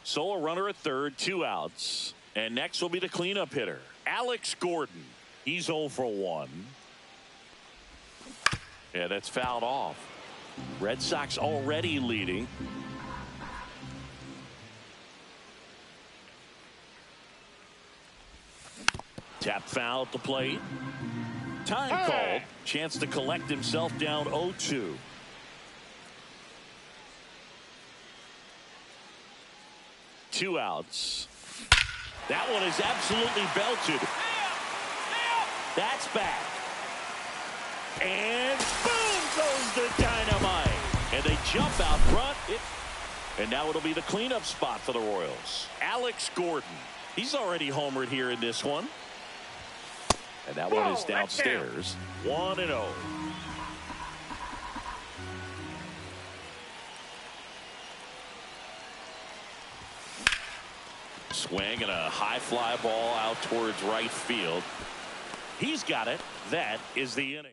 So a runner at third, 2 outs. And next will be the cleanup hitter, Alex Gordon. He's 0 for 1. Yeah, that's fouled off. Red Sox already leading. Tap foul at the plate. Time called. Chance to collect himself down 0-2. Two outs. That one is absolutely belted. That's back. And boom goes the dynamite. And they jump out front. And now it'll be the cleanup spot for the Royals. Alex Gordon. He's already homered here in this one. And that one is downstairs. 1-0. Swing and a high fly ball out towards right field. He's got it. That is the inning.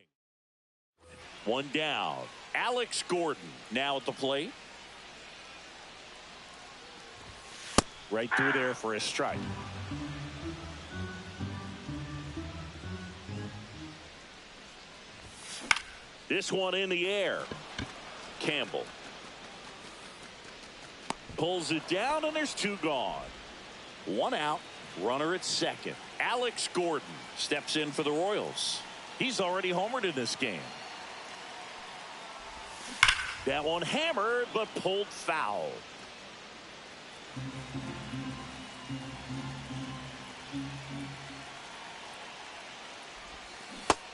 One down. Alex Gordon now at the plate. Right through there for a strike. This one in the air. Campbell pulls it down, and there's 2 gone. 1 out, runner at second. Alex Gordon steps in for the Royals. He's already homered in this game. That one hammered, but pulled foul.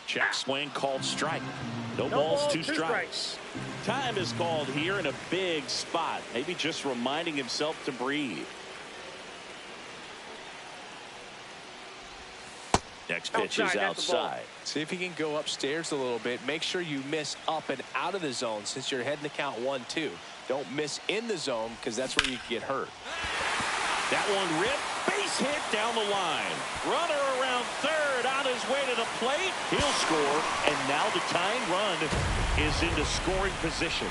Check swing called strike. No balls, 2 strikes. Time is called here in a big spot. Maybe just reminding himself to breathe. Next pitch is outside. See if he can go upstairs a little bit. Make sure you miss up and out of the zone since you're heading to count 1-2. Don't miss in the zone because that's where you can get hurt. That one ripped. Base hit down the line. Runner around third on his way to the plate. He'll score. And now the tying run is into scoring position.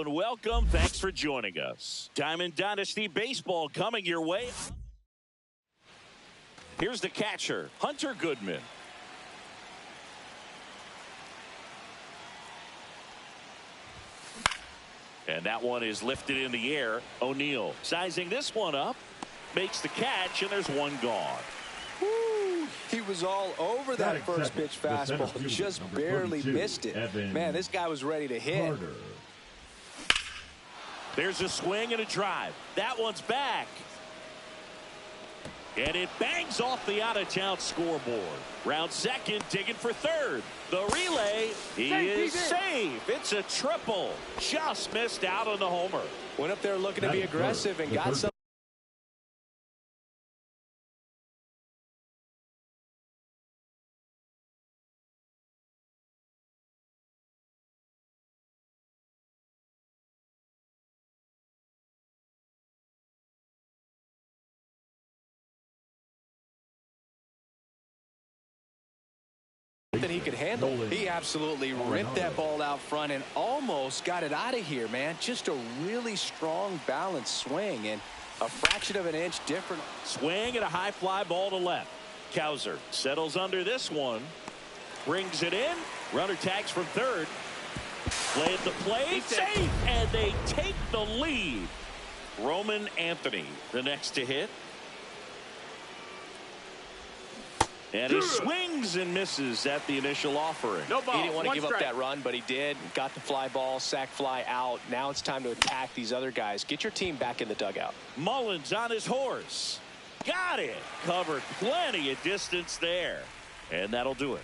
and welcome. Thanks for joining us. Diamond Dynasty Baseball coming your way. Here's the catcher, Hunter Goodman. And that one is lifted in the air. O'Neill sizing this one up, makes the catch, and there's one gone. Woo, he was all over that first pitch fastball, just barely missed it. Man, this guy was ready to hit. There's a swing and a drive. That one's back. And it bangs off the out-of-town scoreboard. Round second, digging for third. The relay, he is safe. It's a triple. Just missed out on the homer. Went up there looking to be aggressive and got some. That he could handle. He absolutely ripped that ball out front and almost got it out of here, man. Just a really strong balanced swing and a fraction of an inch different. Swing and a high fly ball to left. Cowser settles under this one, brings it in. Runner tags from third. Play at the plate, safe, and they take the lead. Roman Anthony the next to hit. And he swings and misses at the initial offering. No ball. He didn't want to give up that run, but he did. Got the fly ball, sac fly out. Now it's time to attack these other guys. Get your team back in the dugout. Mullins on his horse. Got it. Covered plenty of distance there. And that'll do it.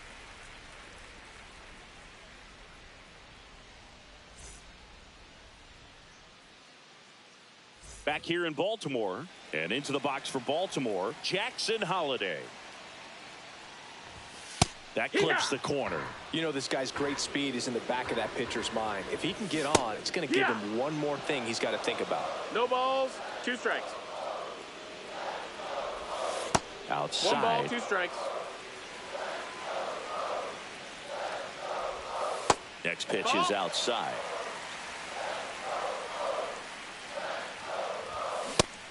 Back here in Baltimore. And into the box for Baltimore, Jackson Holliday. That clips the corner. You know, this guy's great speed is in the back of that pitcher's mind. If he can get on, it's going to give him one more thing he's got to think about. No balls, 2 strikes. Outside. 1 ball, 2 strikes. Next pitch is outside.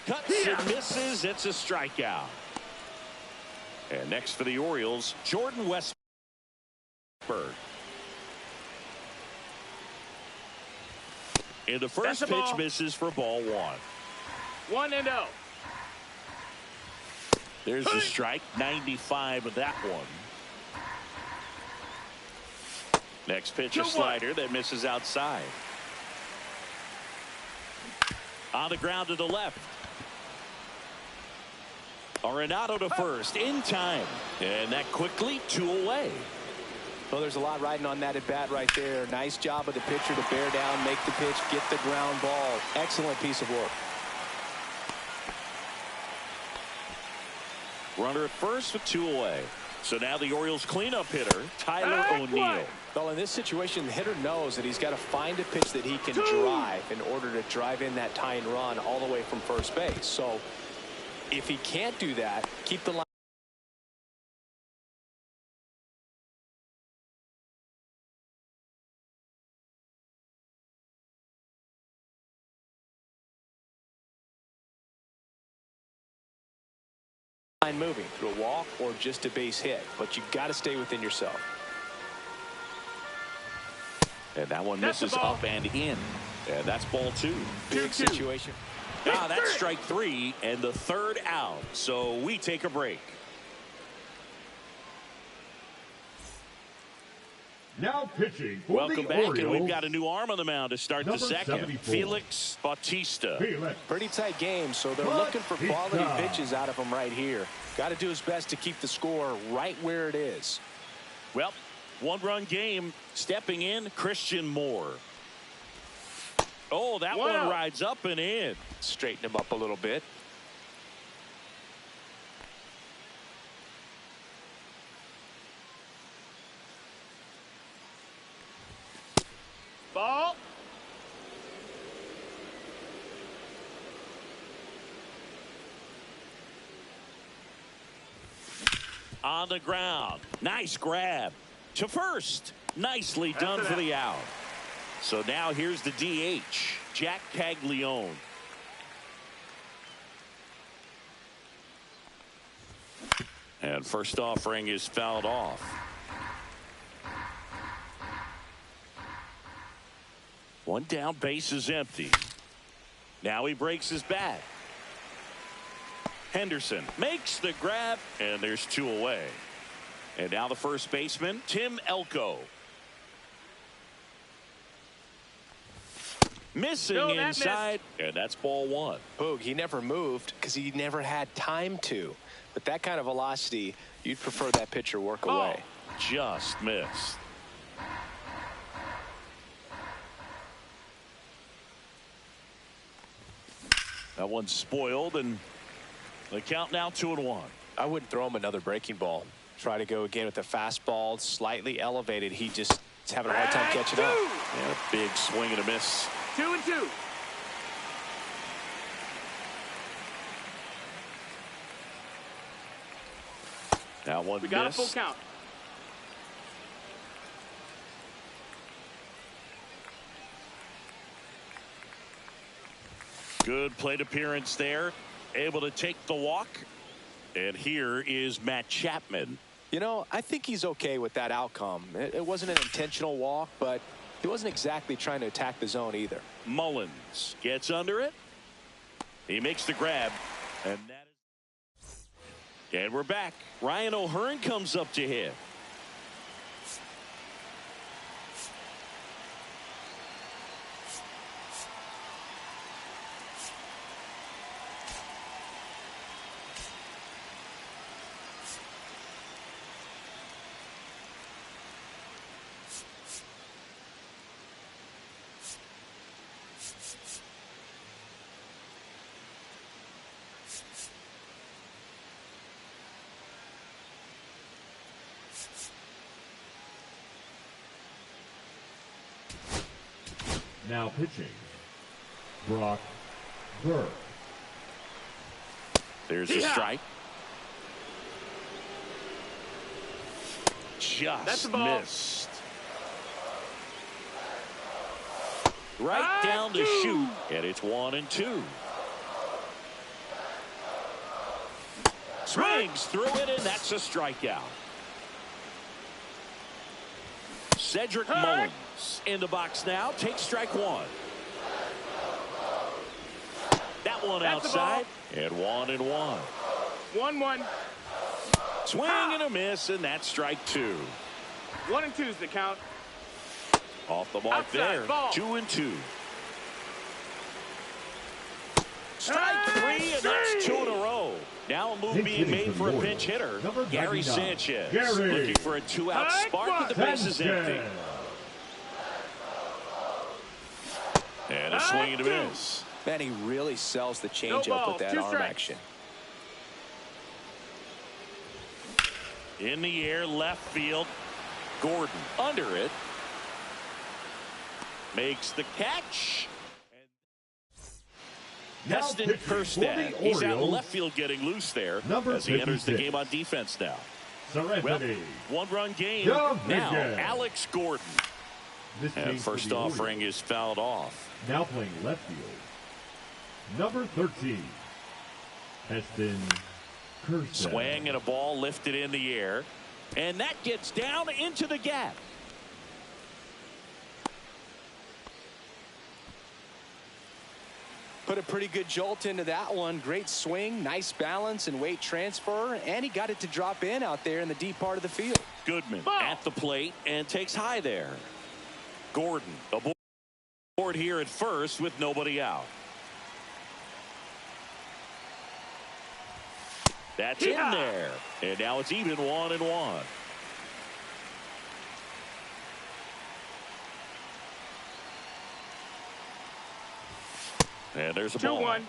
Cuts and misses. It's a strikeout. And next for the Orioles, Jordan Westburg. In the first pitch, misses for ball 1. 1-0. There's the strike, 95 of that one. Next pitch, a slider that misses outside. On the ground to the left. Arenado to first in time, and that quickly 2 away. Well, there's a lot riding on that at bat right there. Nice job of the pitcher to bear down, make the pitch, get the ground ball. Excellent piece of work. Runner at first with 2 away. So now the Orioles cleanup hitter, Tyler O'Neill. Well, in this situation, the hitter knows that he's got to find a pitch that he can drive in order to drive in that tying run all the way from first base. So if he can't do that, keep the line. Moving through a walk or just a base hit, but you got to stay within yourself. And that one misses up and in. And that's ball 2. Big situation. Now that's strike 3 and the 3rd out. So we take a break. Now pitching for Welcome the back, Orioles, and we've got a new arm on the mound to start the number second. 74. Felix Bautista. Pretty tight game, so they're looking for quality pitches out of him right here. Got to do his best to keep the score right where it is. Well, 1-run game. Stepping in, Christian Moore. Oh, that one rides up and in. Straighten him up a little bit. Ball. On the ground. Nice grab. To first. Nicely done for the out. So now here's the DH, Jack Caglione. And first offering is fouled off. One down, base is empty. Now he breaks his bat. Henderson makes the grab, and there's 2 away. And now the first baseman, Tim Elko. Missing inside, and that's ball 1. Boog, he never moved because he never had time to. But that kind of velocity, you'd prefer that pitcher work away. Just missed. That one's spoiled, and the count now 2-1. I wouldn't throw him another breaking ball. Try to go again with the fastball, slightly elevated. He just is having a hard time catching up. And a big swing and a miss. 2-2. That one We got missed. a full count. Good plate appearance there. Able to take the walk. And here is Matt Chapman. You know, I think he's okay with that outcome. It wasn't an intentional walk, but he wasn't exactly trying to attack the zone either. Mullins gets under it. He makes the grab. And we're back. Ryan O'Hearn comes up to hit. Now pitching, Brock Burke. There's a strike. Just missed. Right down to shoot, and it's 1-2. Swings through it, and that's a strikeout. Cedric Mullins in the box now. Takes strike 1. That one outside, and 1-1. 1-1. Swing and a miss, and that's strike 2. 1-2 is the count. Off the mark Outside, there. ball. 2-2. Strike 3, and that's 2 in a row. Now a move being made for a pinch hitter. Gary Sanchez looking for a 2-out spark, and the base is empty. And a swing and a miss. Man, he really sells the changeup with that arm action. In the air, left field. Gordon under it. Makes the catch. Heston Kjerstad. He's out left field getting loose there as he enters the game on defense now. Well, one-run game. Now, Alex Gordon. And first offering is fouled off. Now playing left field, number 13, Heston Kjerstad. Swing and a ball lifted in the air. And that gets down into the gap. Put a pretty good jolt into that one. Great swing, nice balance and weight transfer, and he got it to drop in out there in the deep part of the field. Goodman at the plate and takes high there. Gordon aboard here at first with nobody out. That's in there, and now it's even 1-1. And there's a ball. 2-1.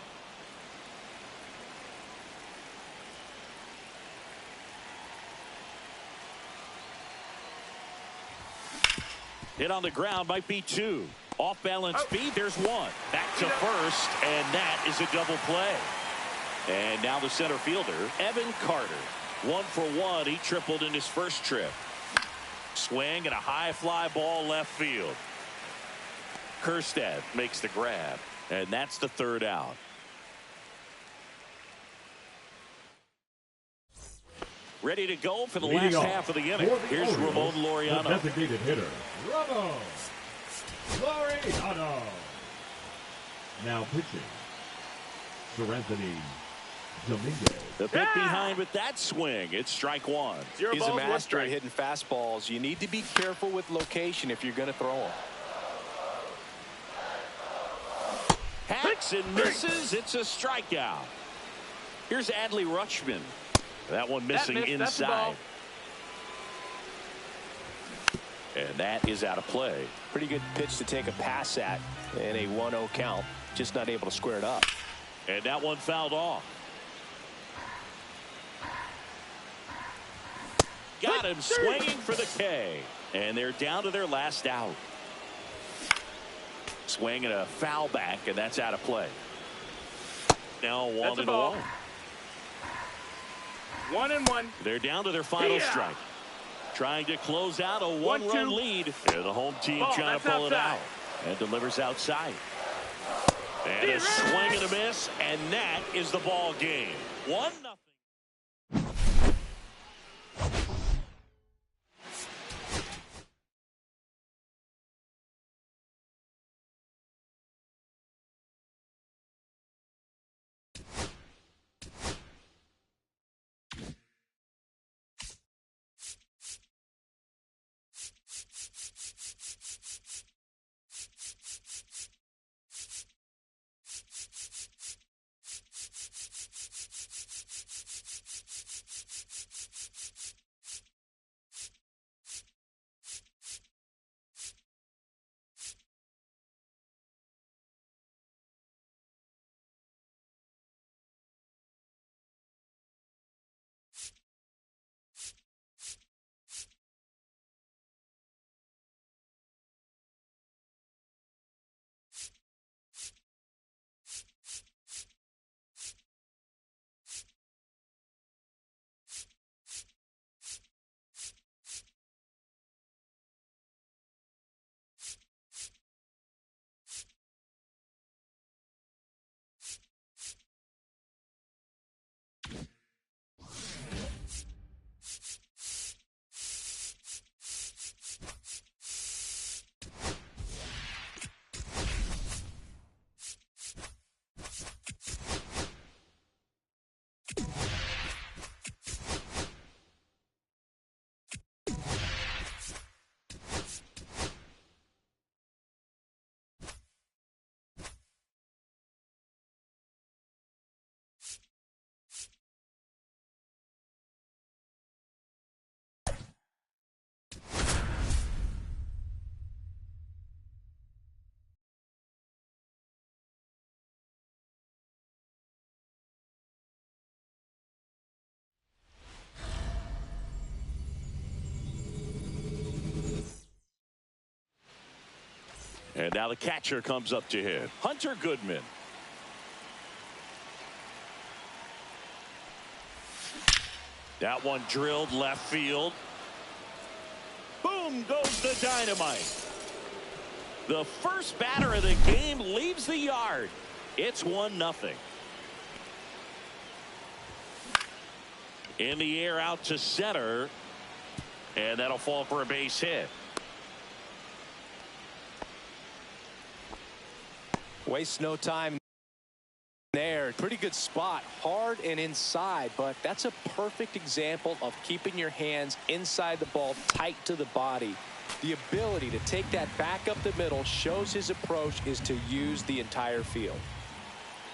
Hit on the ground, might be 2. Off balance feed, there's 1. Back to first, and that is a double play. And now the center fielder, Evan Carter. 1 for 1. He tripled in his first trip. Swing and a high fly ball left field. Kerstead makes the grab, and that's the third out. Ready to go for the last half of the inning. Here's Ramon Laureano. The designated hitter, Ramon Laureano. Now pitching, Seranthony Dominguez. The pick behind with that swing. It's strike one. He's a master at hitting fastballs. You need to be careful with location if you're going to throw them. Hacks and misses. It's a strikeout. Here's Adley Rutschman. That one missing inside. And that is out of play. Pretty good pitch to take a pass at in a 1-0 count. Just not able to square it up. And that one fouled off. Got him swinging for the K. And they're down to their last out. Swing and a foul back, and that's out of play. Now 1-1. 1-1. They're down to their final strike. Trying to close out a one-run lead. And the home team trying to pull it out. And delivers outside. And a swing and a miss. And that is the ball game. 1-0. And now the catcher comes up to hit. Hunter Goodman. That one drilled left field. Boom goes the dynamite. The first batter of the game leaves the yard. It's 1-0. In the air out to center. And that'll fall for a base hit. Waste no time there. Pretty good spot, hard and inside, but that's a perfect example of keeping your hands inside the ball, tight to the body. The ability to take that back up the middle shows his approach is to use the entire field.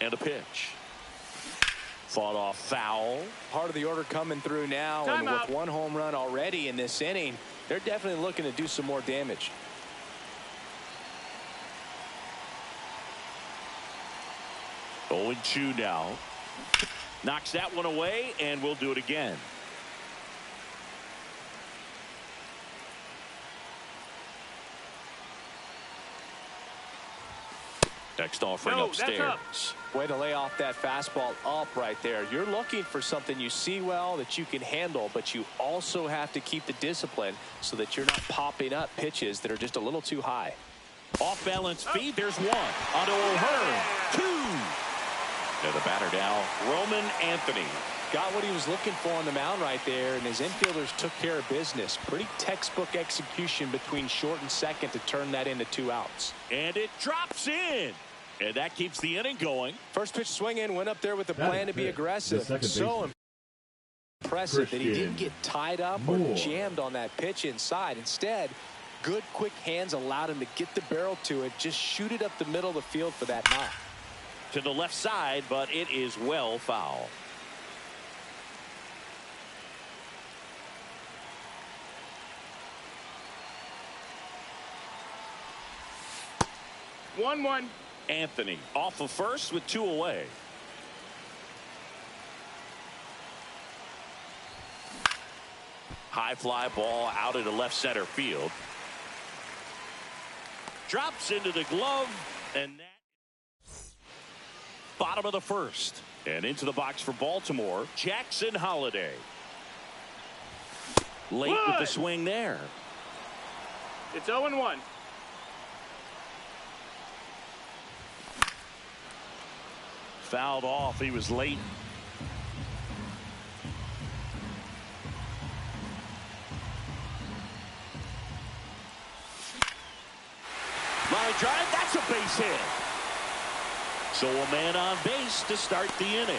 And a pitch. Fought off foul. Part of the order coming through now, and with one home run already in this inning, they're definitely looking to do some more damage. 0-2 now. Knocks that one away, and we'll do it again. Next offering upstairs. Way to lay off that fastball up right there. You're looking for something you see well that you can handle, but you also have to keep the discipline so that you're not popping up pitches that are just a little too high. Off-balance feed. There's one. Onto O'Hearn. Two. And the batter now, Roman Anthony. Got what he was looking for on the mound right there, and his infielders took care of business. Pretty textbook execution between short and second to turn that into 2 outs. And it drops in. And that keeps the inning going. First pitch swing in, went up there with the plan to be aggressive. So impressive that he didn't get tied up or jammed on that pitch inside. Instead, good quick hands allowed him to get the barrel to it, just shoot it up the middle of the field for that knock. To the left side, but it is well foul. One. Anthony off of first with 2 away. High fly ball out into left center field. Drops into the glove, and that bottom of the first. And into the box for Baltimore, Jackson Holliday. Late with the swing there. It's 0-1. Fouled off. He was late. Line drive. That's a base hit. So a man on base to start the inning.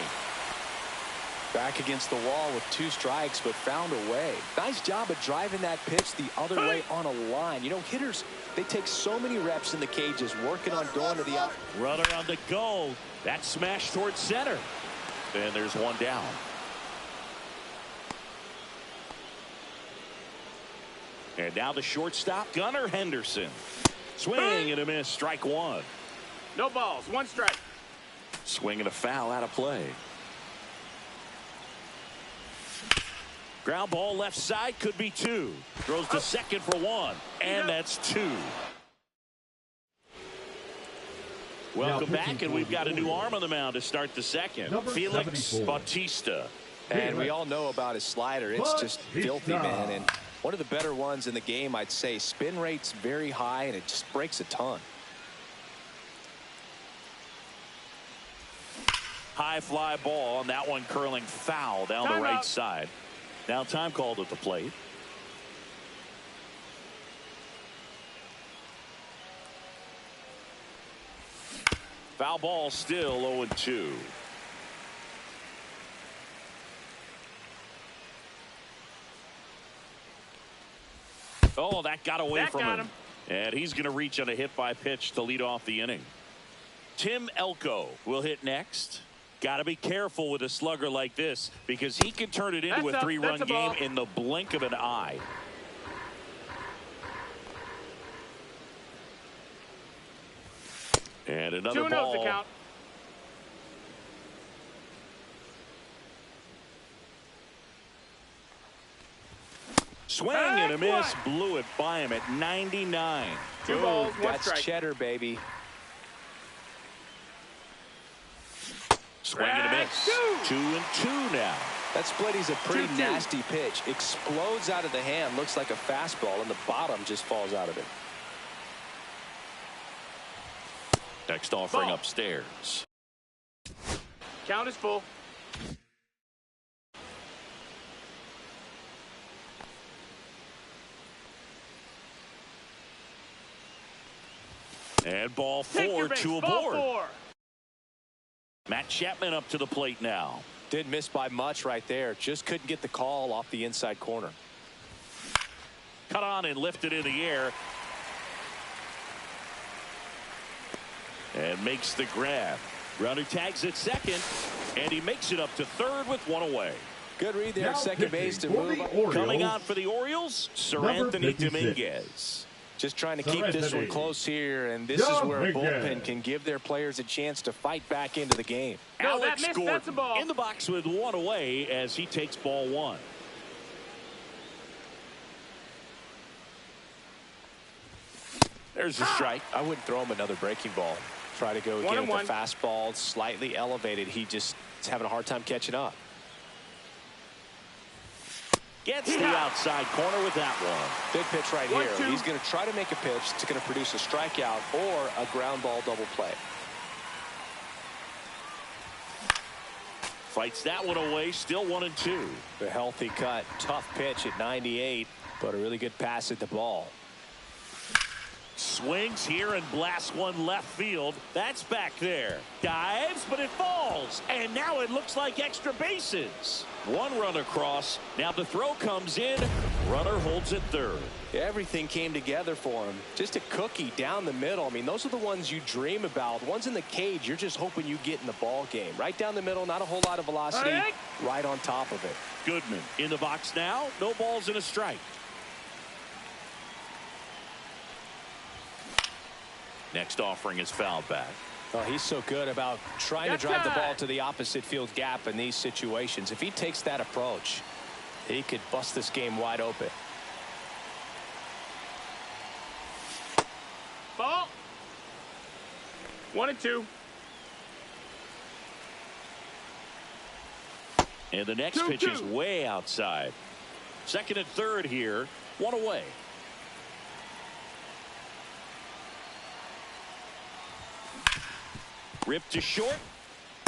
Back against the wall with 2 strikes, but found a way. Nice job of driving that pitch the other way on a line. You know, hitters, they take so many reps in the cages working on going to the out. Runner on the go. That smash towards center. And there's one down. And now the shortstop, Gunnar Henderson. Swing and a miss. Strike 1. No balls. 1 strike. Swing and a foul out of play. Ground ball left side, could be 2. Throws to second for 1. And that's 2. Welcome back, and we've got a new arm on the mound to start the second. Felix 74. Bautista. And we all know about his slider. It's just filthy, man. And one of the better ones in the game, I'd say. Spin rate's very high, and it just breaks a ton. High fly ball, and that one curling foul down the right side. Now time called at the plate. Foul ball, still 0-2. Oh, that got away from him. And he's going to reach on a hit by pitch to lead off the inning. Tim Elko will hit next. Got to be careful with a slugger like this because he can turn it into a 3-run game in the blink of an eye. And another ball. 2-0 the count. Swing and a miss. Blew it by him at 99. 2 balls, 1 That's strike. cheddar, baby. Swing and a miss. 2-2 now. That splitty's a pretty nasty pitch. Explodes out of the hand. Looks like a fastball, and the bottom just falls out of it. Next offering upstairs. Count is full. And ball 4, 2 aboard. Ball 4. Matt Chapman up to the plate now. Didn't miss by much right there. Just couldn't get the call off the inside corner. Cut on and lifted in the air. And makes the grab. Runner tags at second. And he makes it up to third with 1 away. Good read there at second base to move up. Coming on for the Orioles, Sir Anthony Dominguez. Just trying to keep this one close here, and this is where a bullpen can give their players a chance to fight back into the game. No, Alex that missed. That's a Gordon ball. in the box with 1 away as he takes ball 1. There's a strike. I wouldn't throw him another breaking ball. Try to go again with the fastball slightly elevated. He just is having a hard time catching up. Gets the outside corner with that one. Big pitch right here. He's going to try to make a pitch that's going to produce a strikeout or a ground ball double play. Fights that one away. Still 1-2. A healthy cut. Tough pitch at 98, but a really good pass at the ball. Swings here and blasts one left field. That's back there. Dives, but it falls. And now it looks like extra bases. One run across. Now the throw comes in. Runner holds it third. Everything came together for him. Just a cookie down the middle. I mean, those are the ones you dream about. Ones in the cage, you're just hoping you get in the ball game. Right down the middle, not a whole lot of velocity. Right on top of it. Goodman in the box now. No balls and a strike. Next offering is fouled back. Oh, he's so good about trying to drive the ball to the opposite field gap in these situations. If he takes that approach, he could bust this game wide open. Ball. 1-2. And the next pitch is way outside. Second and third here. One away. Ripped to short.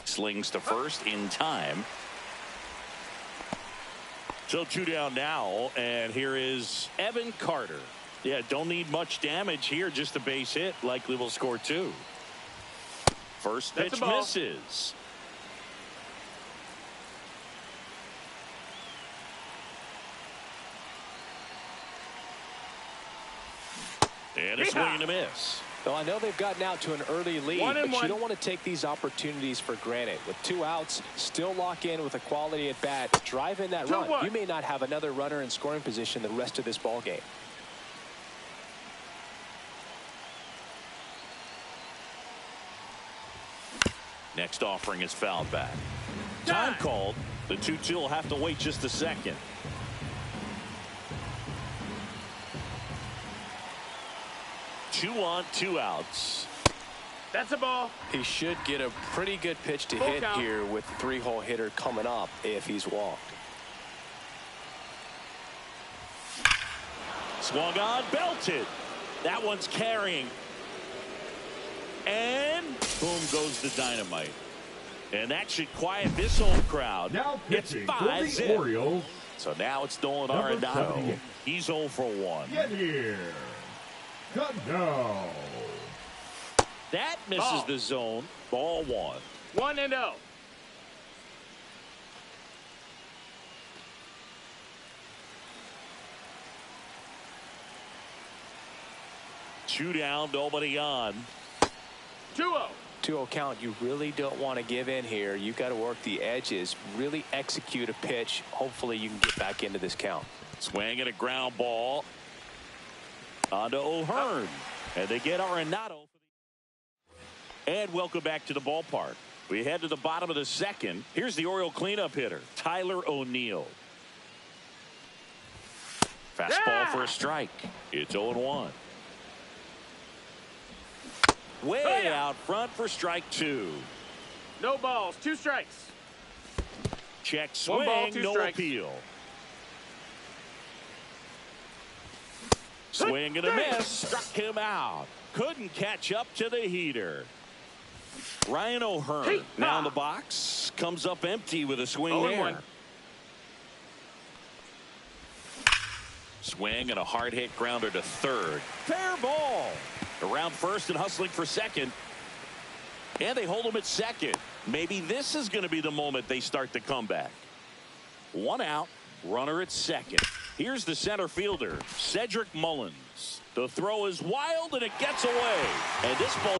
Slings to first in time. So 2 down now, and here is Evan Carter. Yeah, don't need much damage here, just a base hit. Likely will score 2. First pitch misses. And a swing and a miss. Well, I know they've gotten out to an early lead, but you don't want to take these opportunities for granted. With 2 outs, still lock in with a quality at bat. Drive in that run. You may not have another runner in scoring position the rest of this ball game. Next offering is fouled back. Time called. The 2-2 will have to wait just a second. Two on, 2 outs. That's a ball. He should get a pretty good pitch to hit here with 3-hole hitter coming up if he's walked. Swung on, belted. That one's carrying. And boom goes the dynamite. And that should quiet this whole crowd. Now It's pitching 5 for the Orioles. So now it's Nolan Number Arenado. 78. He's 0 for 1. Get here. Cano. That misses the zone. Ball 1. 1-0. Two down, nobody on. 2-0. 2-0 count. You really don't want to give in here. You've got to work the edges, really execute a pitch. Hopefully you can get back into this count. Swing and a ground ball onto O'Hearn, and they get Arenado. And welcome back to the ballpark. We head to the bottom of the second. Here's the Oriole cleanup hitter, Tyler O'Neill. Fastball for a strike. It's 0-1. Way out front for strike 2. No balls, 2 strikes. Check swing, 1 ball, 2 no strikes. appeal. Swing and a miss. Struck him out. Couldn't catch up to the heater. Ryan O'Hearn now in the box. Comes up empty with a swing there. Swing and a hard hit grounder to third. Fair ball. Around first and hustling for second. And they hold him at second. Maybe this is going to be the moment they start the comeback. 1 out. Runner at second. Here's the center fielder, Cedric Mullins. The throw is wild and it gets away. And this ball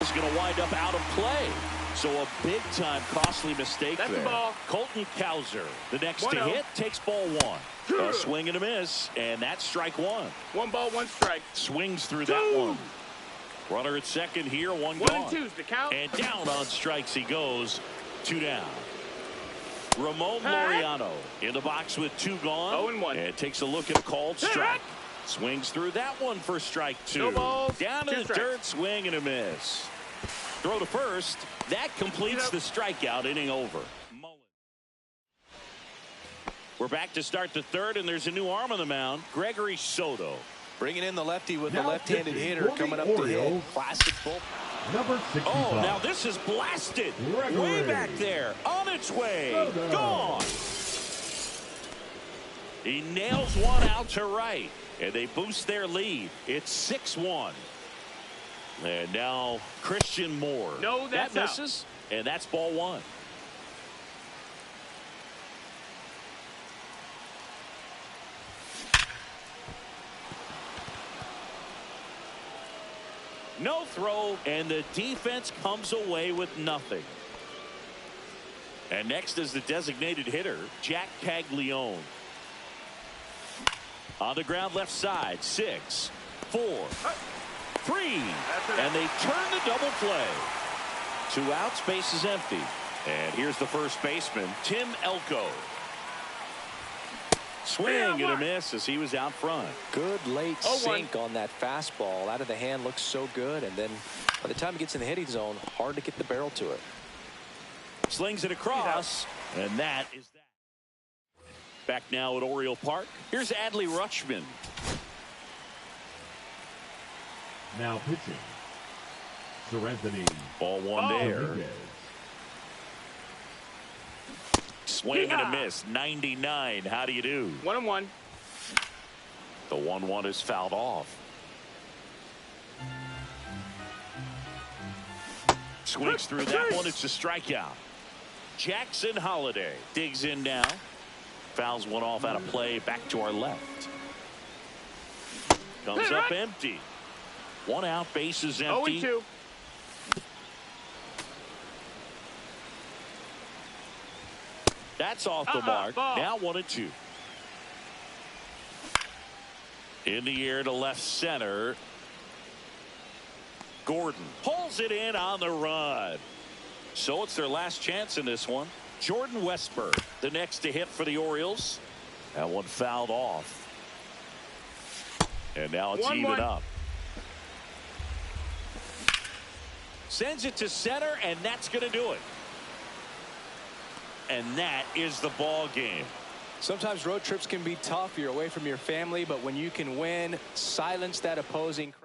is going to wind up out of play. So a big-time costly mistake there. The ball. Colton Cowser, the next to hit, takes ball 1. A swing and a miss, and that's strike 1. 1 ball, 1 strike. Swings through that one. Runner at second here, 1 gone. 1-2's the count. And down on strikes he goes. 2 down. Ramon Laureano in the box with 2 gone. 0-1. And takes a look at a called strike. Swings through that one for strike 2. No balls, down to the dirt, swing and a miss. Throw to first. That completes the strikeout, inning over. We're back to start the third, and there's a new arm on the mound, Gregory Soto. Bringing in the lefty with the Now left-handed pitching hitter for the coming up to hit. Orioles. Classic bull. Number 65. Oh, now this is blasted. Gregory. Way back there. On its way. Soto. Gone. He nails one out to right. And they boost their lead. It's 6-1. And now Christian Moore. No, that's that out. misses. And that's ball one. No throw, and the defense comes away with nothing. And next is the designated hitter, Jack Caglione. On the ground left side, 6, 4, 3. And they turn the double play. 2 outs, base is empty. And here's the first baseman, Tim Elko. Swing and a miss as he was out front. Good late 0-1. sink on that fastball. Out of the hand, looks so good. And then by the time it gets in the hitting zone, hard to get the barrel to it. Slings it across, and that is that. Back now at Oriole Park. Here's Adley Rutschman. Now pitching. Serenity. Ball one there. Dominguez. Swing and a miss. 99. How do you do? 1-1. The 1-1 is fouled off. Swings through that one. It's a strikeout. Jackson Holiday digs in now. Fouls one off out of play. Back to our left. Comes up empty. 1 out. Base is empty. 0-2. That's off the mark. Ball. Now 1-2. In the air to left center. Gordon pulls it in on the run. So it's their last chance in this one. Jordan Westburg, the next to hit for the Orioles. That one fouled off. And now it's 1-1. even up. Sends it to center, and that's going to do it. And that is the ball game. Sometimes road trips can be tough. You're away from your family, but when you can win, silence that opposing crowd.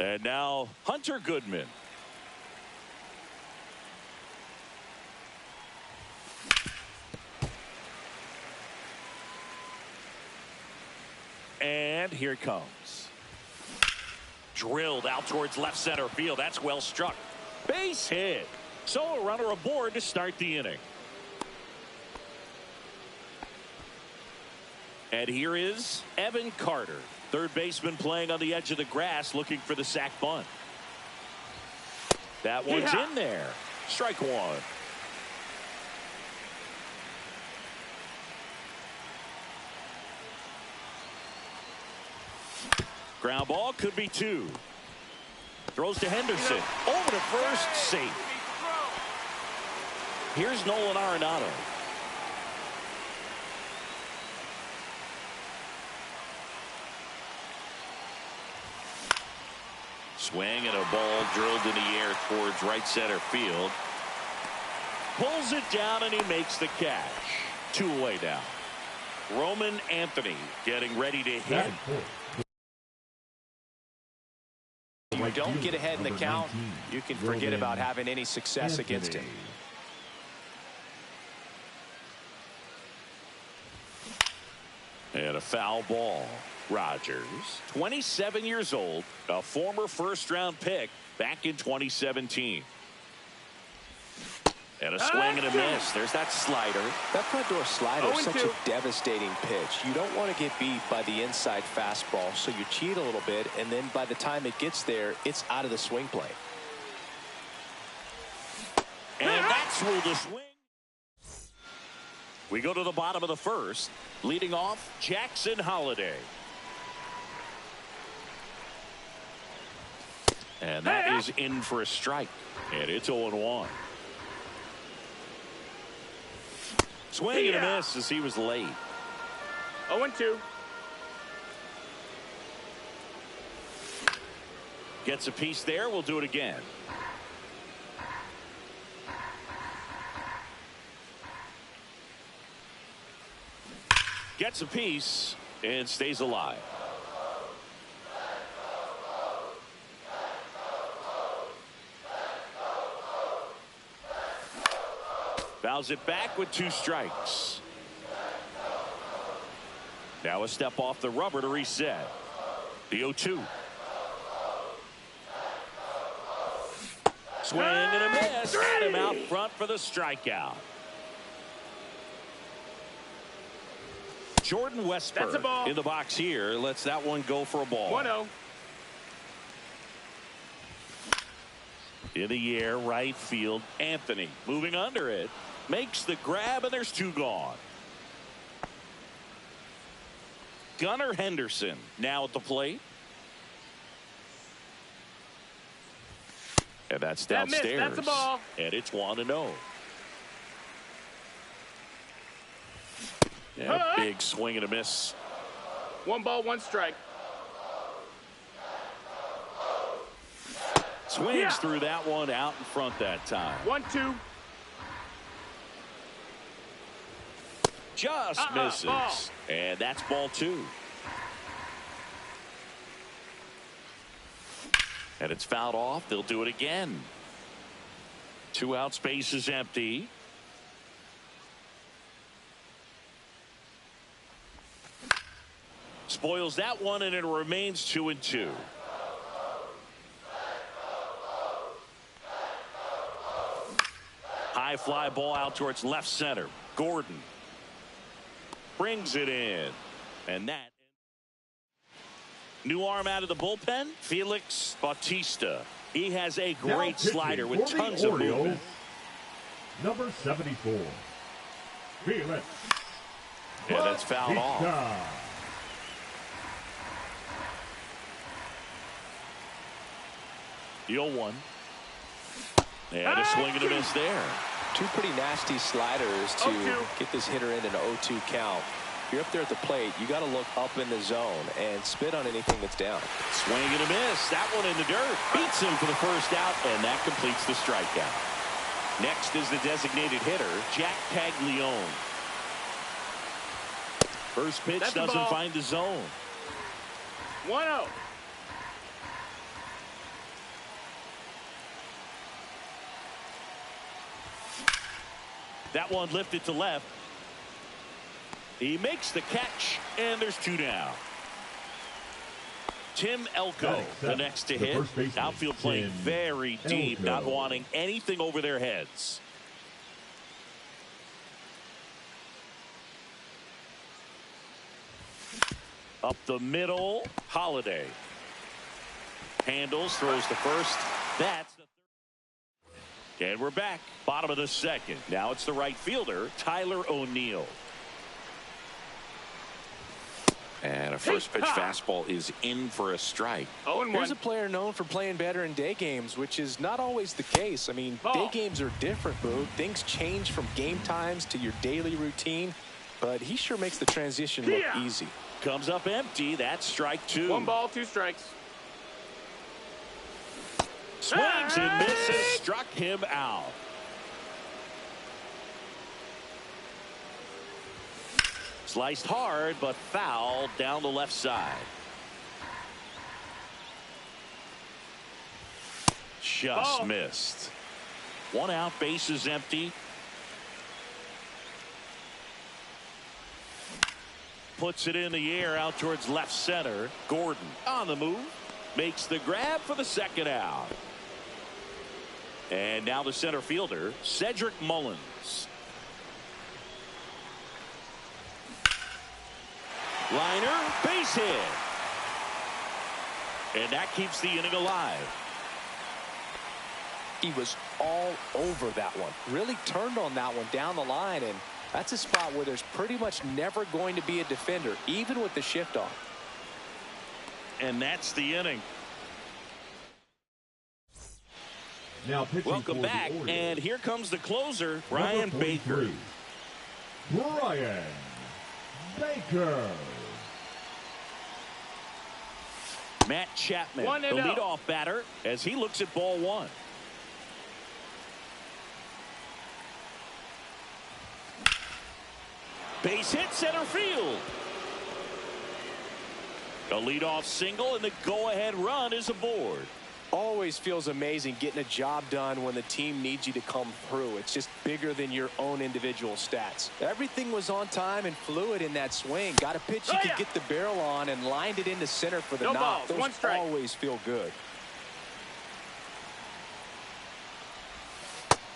And now Hunter Goodman. And here it comes. Drilled out towards left center field. That's well struck. Base hit. So a runner aboard to start the inning. And here is Evan Carter, third baseman, playing on the edge of the grass, looking for the sac bunt. That one's in there. Strike one. Ground ball, could be two. Throws to Henderson. Over to first, safe. Here's Nolan Arenado. Swing and a ball drilled in the air towards right center field. Pulls it down and he makes the catch. 2 away now. Roman Anthony getting ready to hit. You don't get ahead in the count, you can forget about having any success against him. And a foul ball. Rogers, 27 years old, a former first-round pick back in 2017. And a swing and a miss. There's that slider. That front door slider is such a devastating pitch. You don't want to get beat by the inside fastball, so you cheat a little bit, and then by the time it gets there, it's out of the swing plane. And that's ruled a swing. We go to the bottom of the first. Leading off, Jackson Holliday. And that is in for a strike. And it's 0-1. Swing and a miss as he was late. 0-2. Gets a piece there. We'll do it again. Gets a piece and stays alive. Fouls it back with 2 strikes. Now a step off the rubber to reset. The 0-2. Swing and a miss. Got him out front for the strikeout. Jordan Westburg in the box here. Lets that one go for a ball. 1-0. In the air, right field. Anthony moving under it. Makes the grab, and there's 2 gone. Gunnar Henderson now at the plate. And that's downstairs. That's a ball. And it's 1-0. Yeah, big swing and a miss. 1 ball, 1 strike. Swings through that one, out in front that time. 1-2. Just misses. Ball. And that's ball 2. And it's fouled off. They'll do it again. 2 out, space is empty. Spoils that one, and it remains 2-2. High fly ball out towards left center. Gordon brings it in. And that new arm out of the bullpen, Felix Bautista. He has a great slider with tons of movement. Number 74, Felix. And that's fouled off. The 0-1. And a swing and a miss there. 2 pretty nasty sliders to get this hitter in an 0-2 count. If you're up there at the plate, you got to look up in the zone and spit on anything that's down. Swing and a miss. That one in the dirt. Beats him for the first out, and that completes the strikeout. Next is the designated hitter, Jack Paglione. First pitch doesn't find the zone. 1-0. That one lifted to left. He makes the catch, and there's 2 down. Tim Elko, the next to hit. Outfield playing very deep, not wanting anything over their heads. Up the middle, Holiday. Handles, throws to first. That's the third. And we're back. Bottom of the second. Now it's the right fielder, Tyler O'Neill. And a first pitch fastball is in for a strike. 0-1. Here's a player known for playing better in day games, which is not always the case. I mean, day games are different, Boo. Things change from game times to your daily routine, but he sure makes the transition look easy. Comes up empty. That's strike 2. 1 ball, 2 strikes. Swings and misses. Struck him out. Sliced hard, but foul down the left side. Just missed. 1 out, base is empty. Puts it in the air out towards left center. Gordon on the move. Makes the grab for the 2nd out. And now the center fielder, Cedric Mullins. Liner, base hit. And that keeps the inning alive. He was all over that one. Really turned on that one down the line, and that's a spot where there's pretty much never going to be a defender, even with the shift on. And that's the inning. Now pitching Welcome for back, the Orioles, and here comes the closer, number Ryan 43, Baker. Ryan Baker. Matt Chapman, the 1-0. leadoff batter, as he looks at ball 1. Base hit center field. A leadoff single, and the go-ahead run is aboard. Always feels amazing getting a job done when the team needs you to come through. It's just bigger than your own individual stats. Everything was on time and fluid in that swing. Got a pitch you could get the barrel on and lined it into center for the knock. Those 1 strike. Always feel good.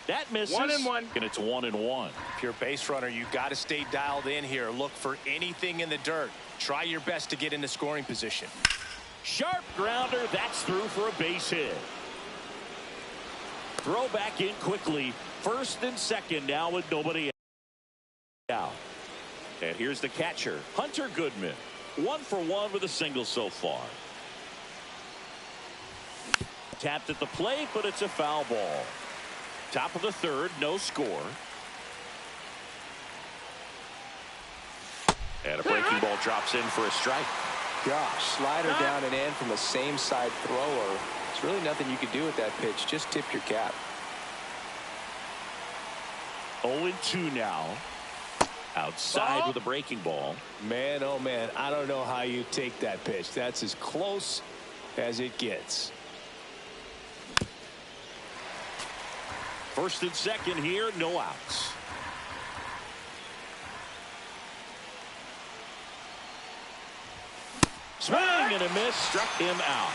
That misses. 1-1. And it's 1-1. If you're a base runner, you got to stay dialed in here. Look for anything in the dirt. Try your best to get into scoring position. Sharp grounder. That's through for a base hit. Throw back in quickly. 1st and 2nd now with nobody out. And here's the catcher, Hunter Goodman. 1 for 1 with a single so far. Tapped at the plate, but it's a foul ball. Top of the 3rd, no score. And a breaking ball drops in for a strike. Gosh, slider down and in from the same side thrower. There's really nothing you can do with that pitch. Just tip your cap. 0-2 now. Outside with a breaking ball. Man, oh man, I don't know how you take that pitch. That's as close as it gets. 1st and 2nd here, no outs. Swing and a miss, struck him out.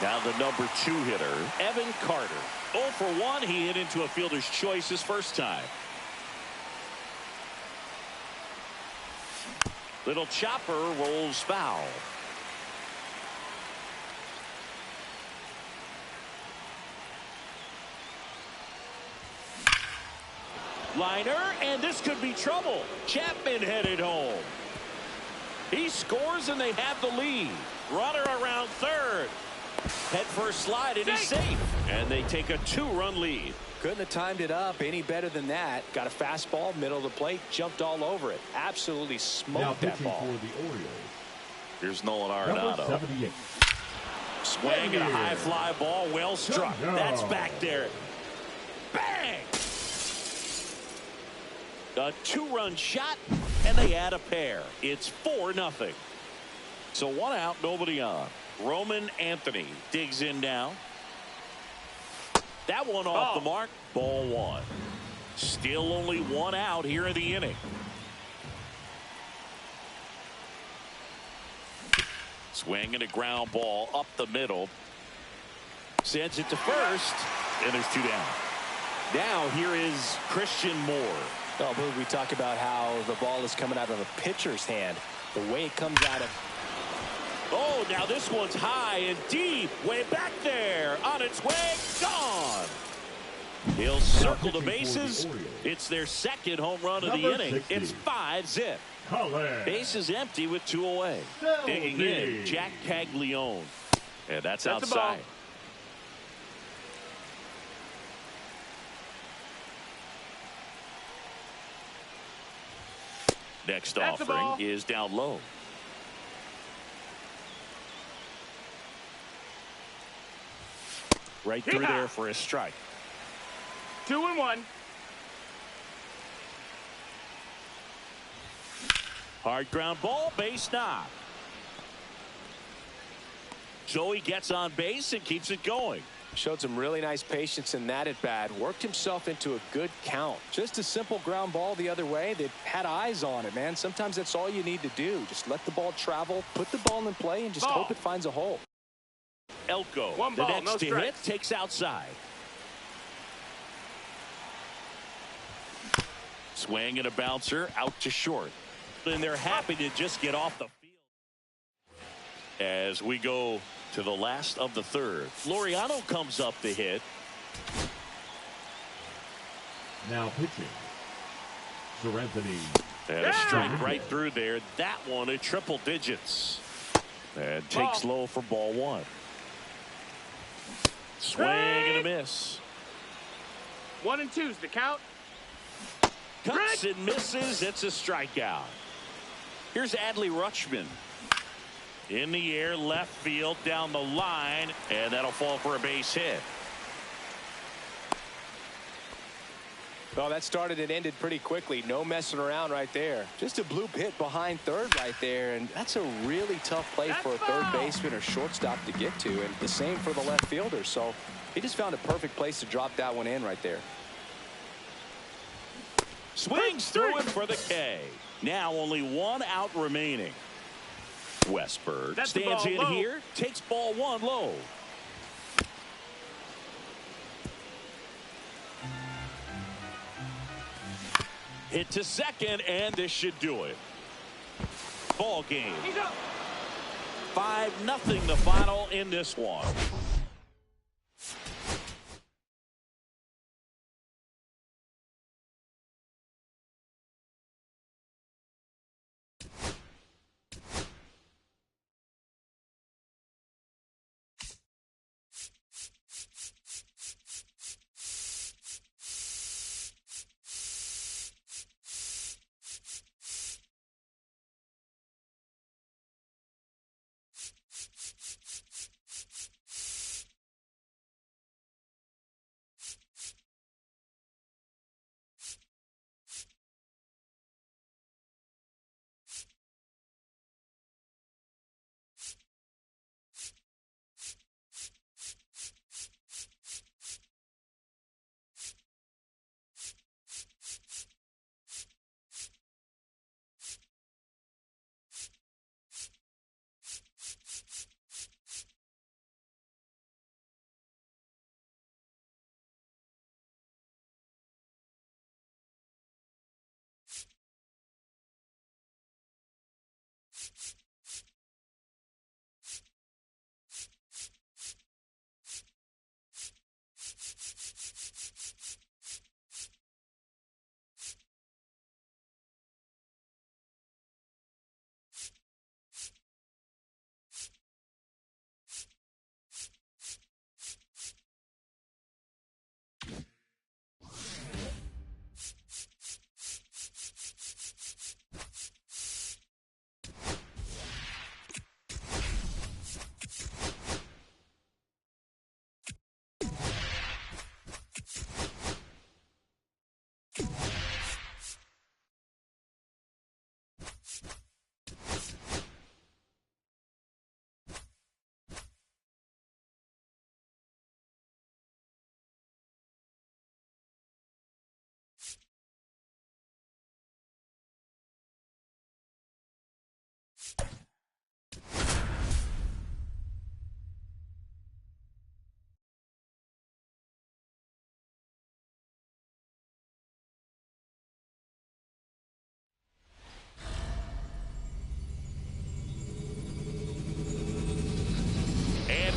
Now the number 2 hitter, Evan Carter. 0 for 1, he hit into a fielder's choice his first time. Little chopper rolls foul. Liner, and this could be trouble. Chapman headed home. He scores, and they have the lead. Runner around 3rd. Head first slide, and he's safe. And they take a 2-run lead. Couldn't have timed it up any better than that. Got a fastball, middle of the plate, jumped all over it. Absolutely smoked that ball. For the Orioles, Here's Nolan number Arenado. 78. Swing and a high fly ball, well struck. That's back there. Bang! A 2-run shot, and they add a pair. It's 4-0. So 1 out, nobody on. Roman Anthony digs in now. That one off the mark. Ball 1. Still only one out here in the inning. Swing and a ground ball up the middle. Sends it to first, and there's two down. Now here is Christian Moore. Oh, we talk about how the ball is coming out of the pitcher's hand. The way it comes out of. Oh, now this one's high and deep. Way back there. On its way. Gone. He'll circle the bases. It's their second home run of the inning. It's 5-zip. Base is empty with 2 away. Digging in, Jack Caglione. And that's outside. Next offering is down low. Right through there for a strike. 2-1. Hard ground ball, base knock. Joey gets on base and keeps it going. Showed some really nice patience in that at bat. Worked himself into a good count. Just a simple ground ball the other way that had eyes on it, man. Sometimes that's all you need to do. Just let the ball travel, put the ball in play, and just hope it finds a hole. Elko, One the ball, next no to strike. hit, takes outside. Swing and a bouncer out to short. And they're happy to just get off the field. As we go to the last of the third, Laureano comes up to hit. Now pitching, Serenity. And a strike right through there. That one at triple digits. And takes low for ball one. Swing and a miss. 1 and 2's the count. Cuts and misses. It's a strikeout. Here's Adley Rutschman. In the air, left field, down the line, and that'll fall for a base hit. Well, that started and ended pretty quickly. No messing around right there. Just a bloop hit behind third right there, and that's a really tough play for a third baseman or shortstop to get to, and the same for the left fielder. So he just found a perfect place to drop that one in right there. Swings through it for the K. Now only one out remaining. Westberg stands in here, takes ball one low. Hit to second, and this should do it. Ball game. 5-0 the final in this one.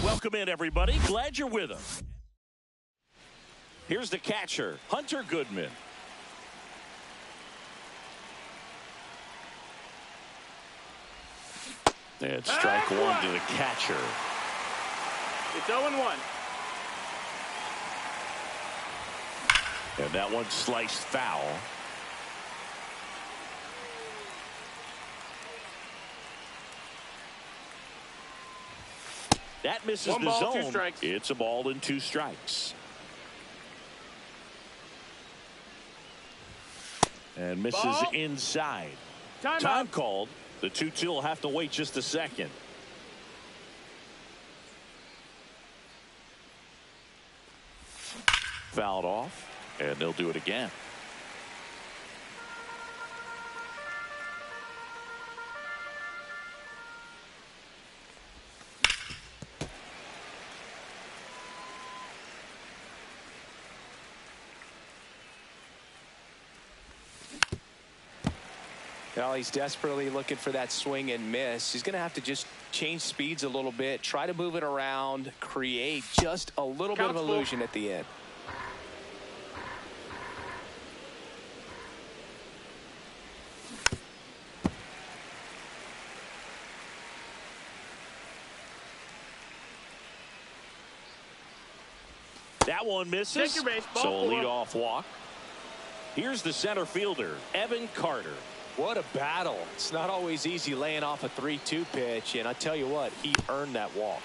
Welcome in, everybody. Glad you're with us. Here's the catcher, Hunter Goodman. And strike one to the catcher. It's 0-1. And that one sliced foul. That misses One the ball, 2 zone. strikes. It's a ball and 2 strikes. And misses Ball. inside. Time Time called. The 2-2 will have to wait just a second. Fouled off, and they'll do it again. Well, he's desperately looking for that swing and miss. He's going to have to just change speeds a little bit, try to move it around, create just a little bit of illusion at the end. That one misses. Take your base, ball So a 4. leadoff walk. Here's the center fielder, Evan Carter. What a battle. It's not always easy laying off a 3-2 pitch, and I tell you what, he earned that walk.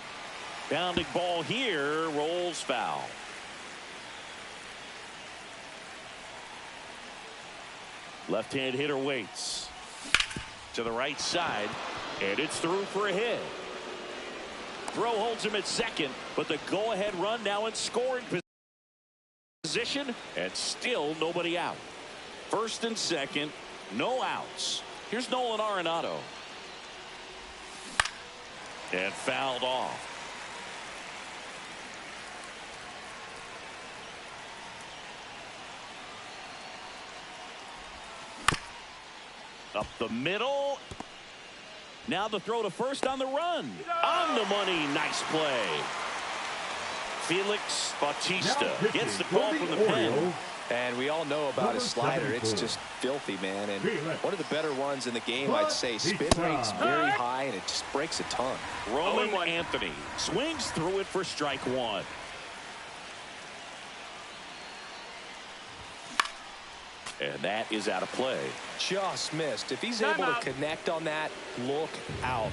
Bounding ball here, rolls foul. Left-hand hitter waits. To the right side, and it's through for a hit. Throw holds him at second, but the go-ahead run now in scoring position, and still nobody out. First and second, no outs. Here's Nolan Arenado. And fouled off. Up the middle. Now the throw to first on the run. On the money. Nice play. Felix Bautista gets the call from the pen. And we all know about his slider. It's just filthy, man. And one of the better ones in the game, I'd say. Spin rate's very high, and it just breaks a ton. Roman Anthony swings through it for strike one. And that is out of play. Just missed. If he's able to connect on that, look out.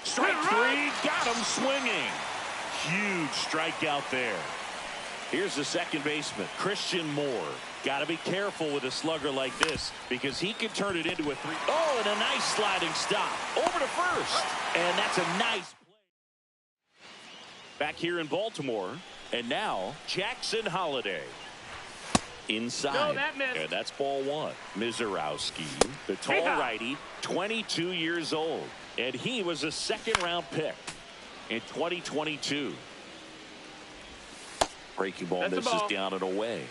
Strike three, got him swinging. Huge strikeout there. Here's the second baseman, Christian Moore. Got to be careful with a slugger like this because he can turn it into a 3. Oh, and a nice sliding stop. Over to first. And that's a nice play. Back here in Baltimore. And now, Jackson Holliday. Inside. No, that missed. And that's ball one. Mizorowski, the tall righty, 22 years old. And he was a second-round pick in 2022. Breaking ball misses down and away.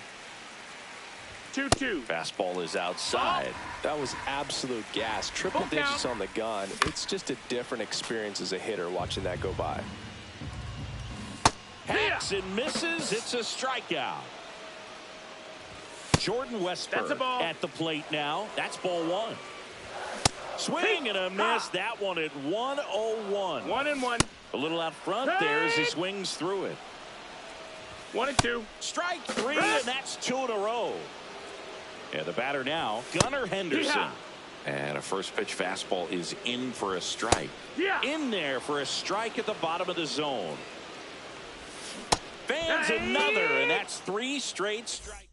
2-2. Fastball is outside. That was absolute gas. Triple digits on the gun. It's just a different experience as a hitter watching that go by. Hacks and misses. It's a strikeout. Jordan Westburg at the plate now. That's ball one. Swing and a miss. That one at 1-0-1. 1-1. A little out front there as he swings through it. 1-2. Strike three, and that's 2 in a row. And the batter now, Gunnar Henderson. And a first pitch fastball is in for a strike. In there for a strike at the bottom of the zone. Fans another, and that's 3 straight strikes.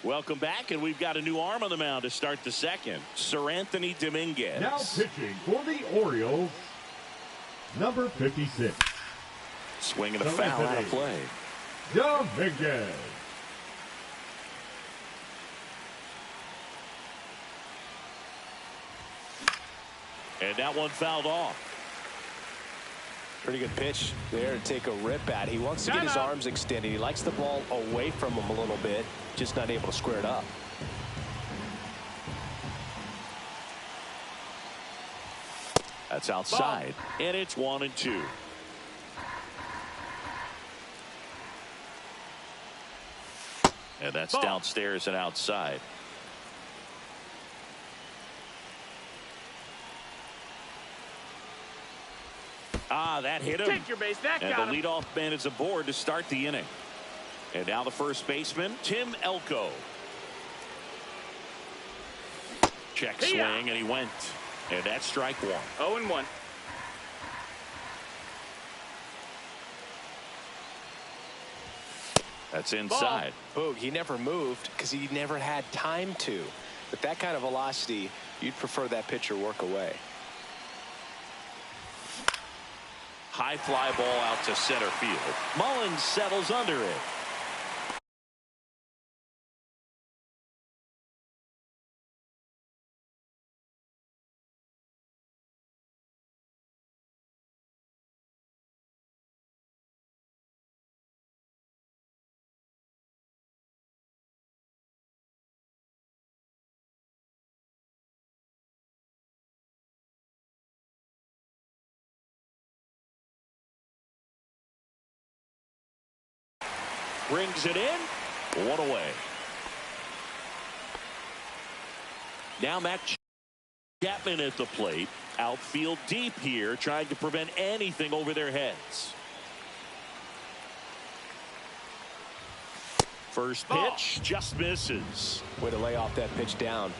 Welcome back, and we've got a new arm on the mound to start the second. Sir Anthony Dominguez. Now pitching for the Orioles, number 56. Swinging a foul out of play. Dominguez. And that one fouled off. Pretty good pitch there to take a rip at. He wants to get his arms extended. He likes the ball away from him a little bit, just not able to square it up. That's outside, and it's 1-2. And that's downstairs and outside. That hit him. Take your base. That and got the him. leadoff man is aboard to start the inning. And now the first baseman, Tim Elko. Check swing, and he went. And that's strike one. 0-1. That's inside. Boog, he never moved because he never had time to. With that kind of velocity, you'd prefer that pitcher work away. High fly ball out to center field. Mullins settles under it. Brings it in. One away. Now Matt Chapman at the plate. Outfield deep here, trying to prevent anything over their heads. First pitch just misses. Way to lay off that pitch down.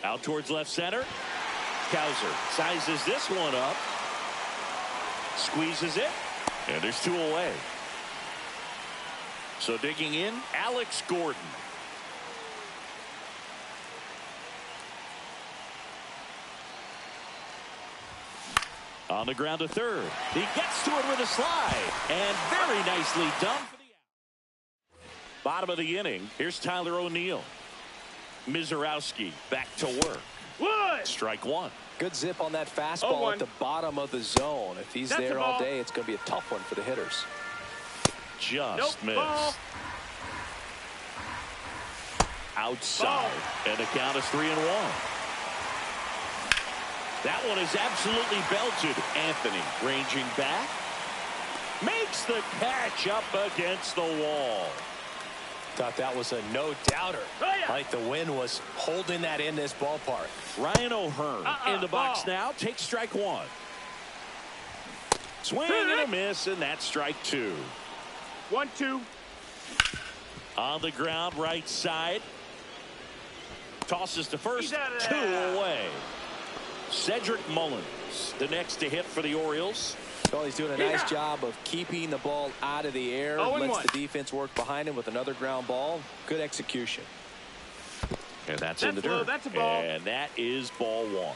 Out towards left center. Cowser sizes this one up. Squeezes it, and there's two away. So digging in, Alex Gordon. On the ground to third. He gets to it with a slide, and very nicely done for the out. Bottom of the inning, here's Tyler O'Neill. Mizorowski back to work. Wood. Strike one. Good zip on that fastball at the bottom of the zone. If he's there all day, it's going to be a tough one for the hitters. Just missed. Outside, and the count is 3-1. That one is absolutely belted. Anthony ranging back. Makes the catch up against the wall. Thought that was a no-doubter. Like the wind was holding that in this ballpark. Ryan O'Hearn in the box now. Takes strike one. Swing and a miss, and that's strike two. 1-2. On the ground, right side. Tosses to first. Two away. Cedric Mullins, the next to hit for the Orioles. Well, he's doing a nice job of keeping the ball out of the air. Lets the defense work behind him with another ground ball. Good execution. And that's in the dirt. That's a ball. And that is ball one.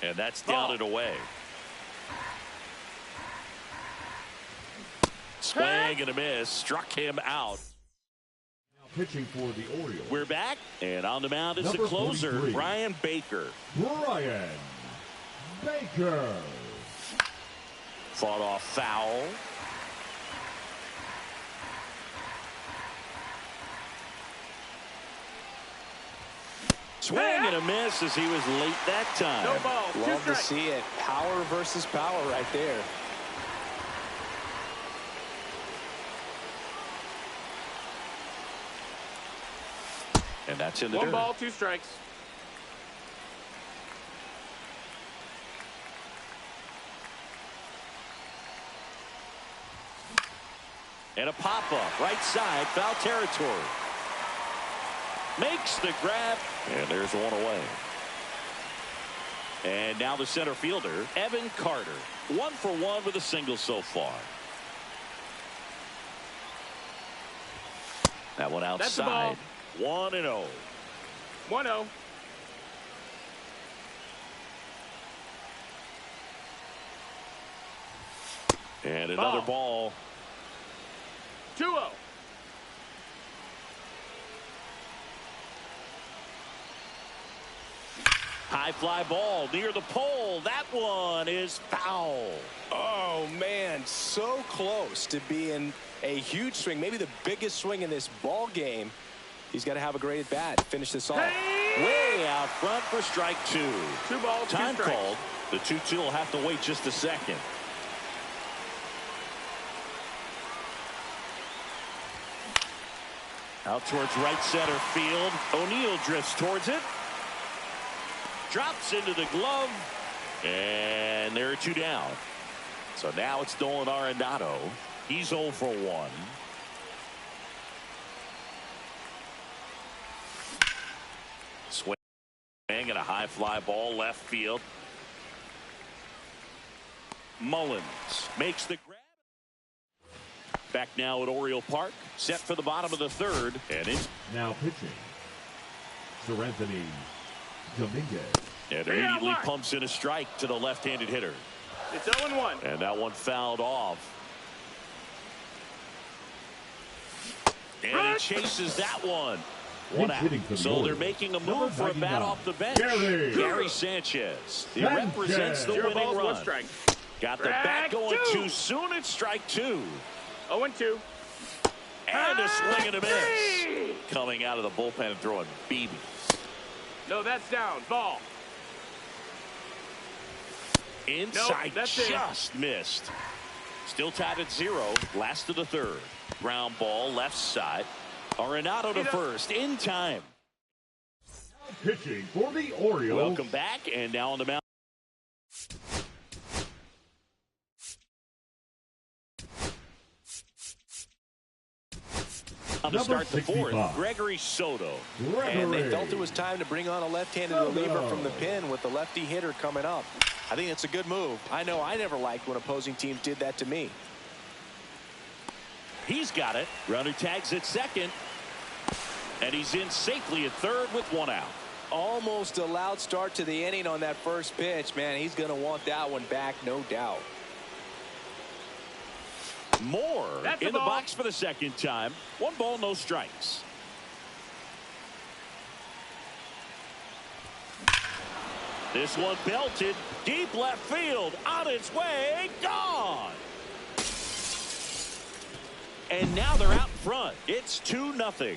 And that's down and away. Swing and a miss. Struck him out. Now pitching for the Orioles. We're back. And on the mound is the Number closer, 43. Brian Baker. Brian Baker. Fought off foul. Swing and a miss as he was late that time. No ball. Love to see it. Power versus power right there. And that's in the dirt. dirt. 1 ball, 2 strikes. And a pop-up, right side, foul territory. Makes the grab, and there's one away. And now the center fielder, Evan Carter. 1 for 1 with a single so far. That one outside. 1-0. 1-0. And another ball. 2-0. High fly ball near the pole. That one is foul. Oh, man, so close to being a huge swing, maybe the biggest swing in this ball game. He's got to have a great at bat to finish this off. Way out front for strike 2. 2 balls, 2 Time strikes. called. The 2-2 will have to wait just a second. Out towards right center field. O'Neill drifts towards it. Drops into the glove. And there are 2 down. So now it's Nolan Arenado. He's 0 for 1. Swing and a high fly ball left field. Mullins makes the grab. Back now at Oriole Park. Set for the bottom of the 3rd. And it's Now pitching, Seranthony Dominguez. and immediately pumps in a strike to the left-handed hitter. It's 0-1. And that one fouled off. And he chases that one. One out. Hitting for the So they're Orioles. making a Number move for a bat 99, off the bench. Gary Sanchez. He Sanchez. represents the 0 winning balls, 1 run. strike. Got the bat Strike going 2. too soon. It's strike 2. 0-2. And a swing and a miss. Coming out of the bullpen and throwing BBs. No, that's down. Ball. Inside, that's it. just missed. Still tied at 0. Last of the 3rd. Ground ball left side. Arenado to first in time. Pitching for the Orioles. Welcome back, and now on the mound. On to Number start the 4th, 65. Gregory Soto. And they felt it was time to bring on a left-handed reliever Soto. from the pen with the lefty hitter coming up. I think it's a good move. I know I never liked when opposing teams did that to me. He's got it. Runner tags at 2nd. And he's in safely at 3rd with 1 out. Almost a loud start to the inning on that first pitch. Man, he's going to want that one back, no doubt. Moore That's in a the ball. box for the 2nd time. 1 ball, no strikes. This one belted deep left field, on its way, gone. And now they're out front. It's 2-0.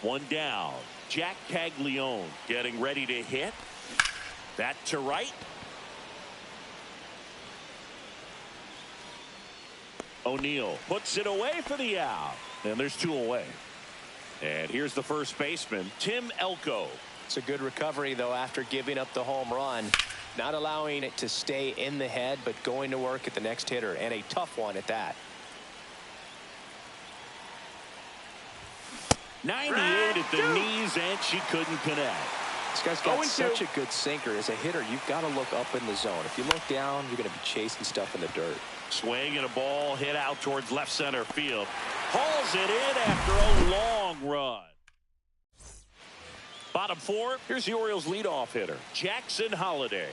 1 down. Jack Caglione getting ready to hit. That to right. O'Neill puts it away for the out. And there's 2 away. And here's the first baseman, Tim Elko. It's a good recovery, though, after giving up the home run. Not allowing it to stay in the head, but going to work at the next hitter, and a tough one at that. 98 at the knees, and she couldn't connect. This guy's got 0-2. such a good sinker. As a hitter, you've got to look up in the zone. If you look down, you're going to be chasing stuff in the dirt. Swing and a ball hit out towards left center field. Hauls it in after a long run. Bottom 4, here's the Orioles leadoff hitter, Jackson Holliday.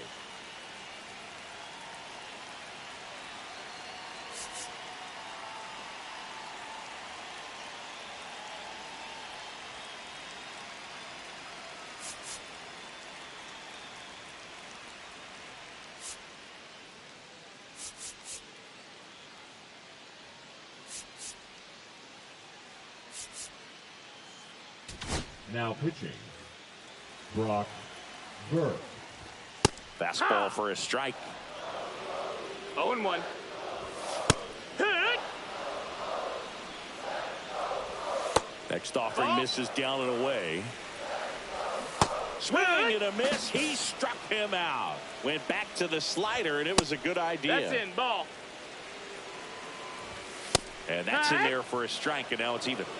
Now pitching, Brock Burke. Fastball for a strike. 0-1. Hit. Next offering misses down and away. Swing and a miss. He struck him out. Went back to the slider, and it was a good idea. That's in. Ball. And that's in there for a strike, and now it's even. Ball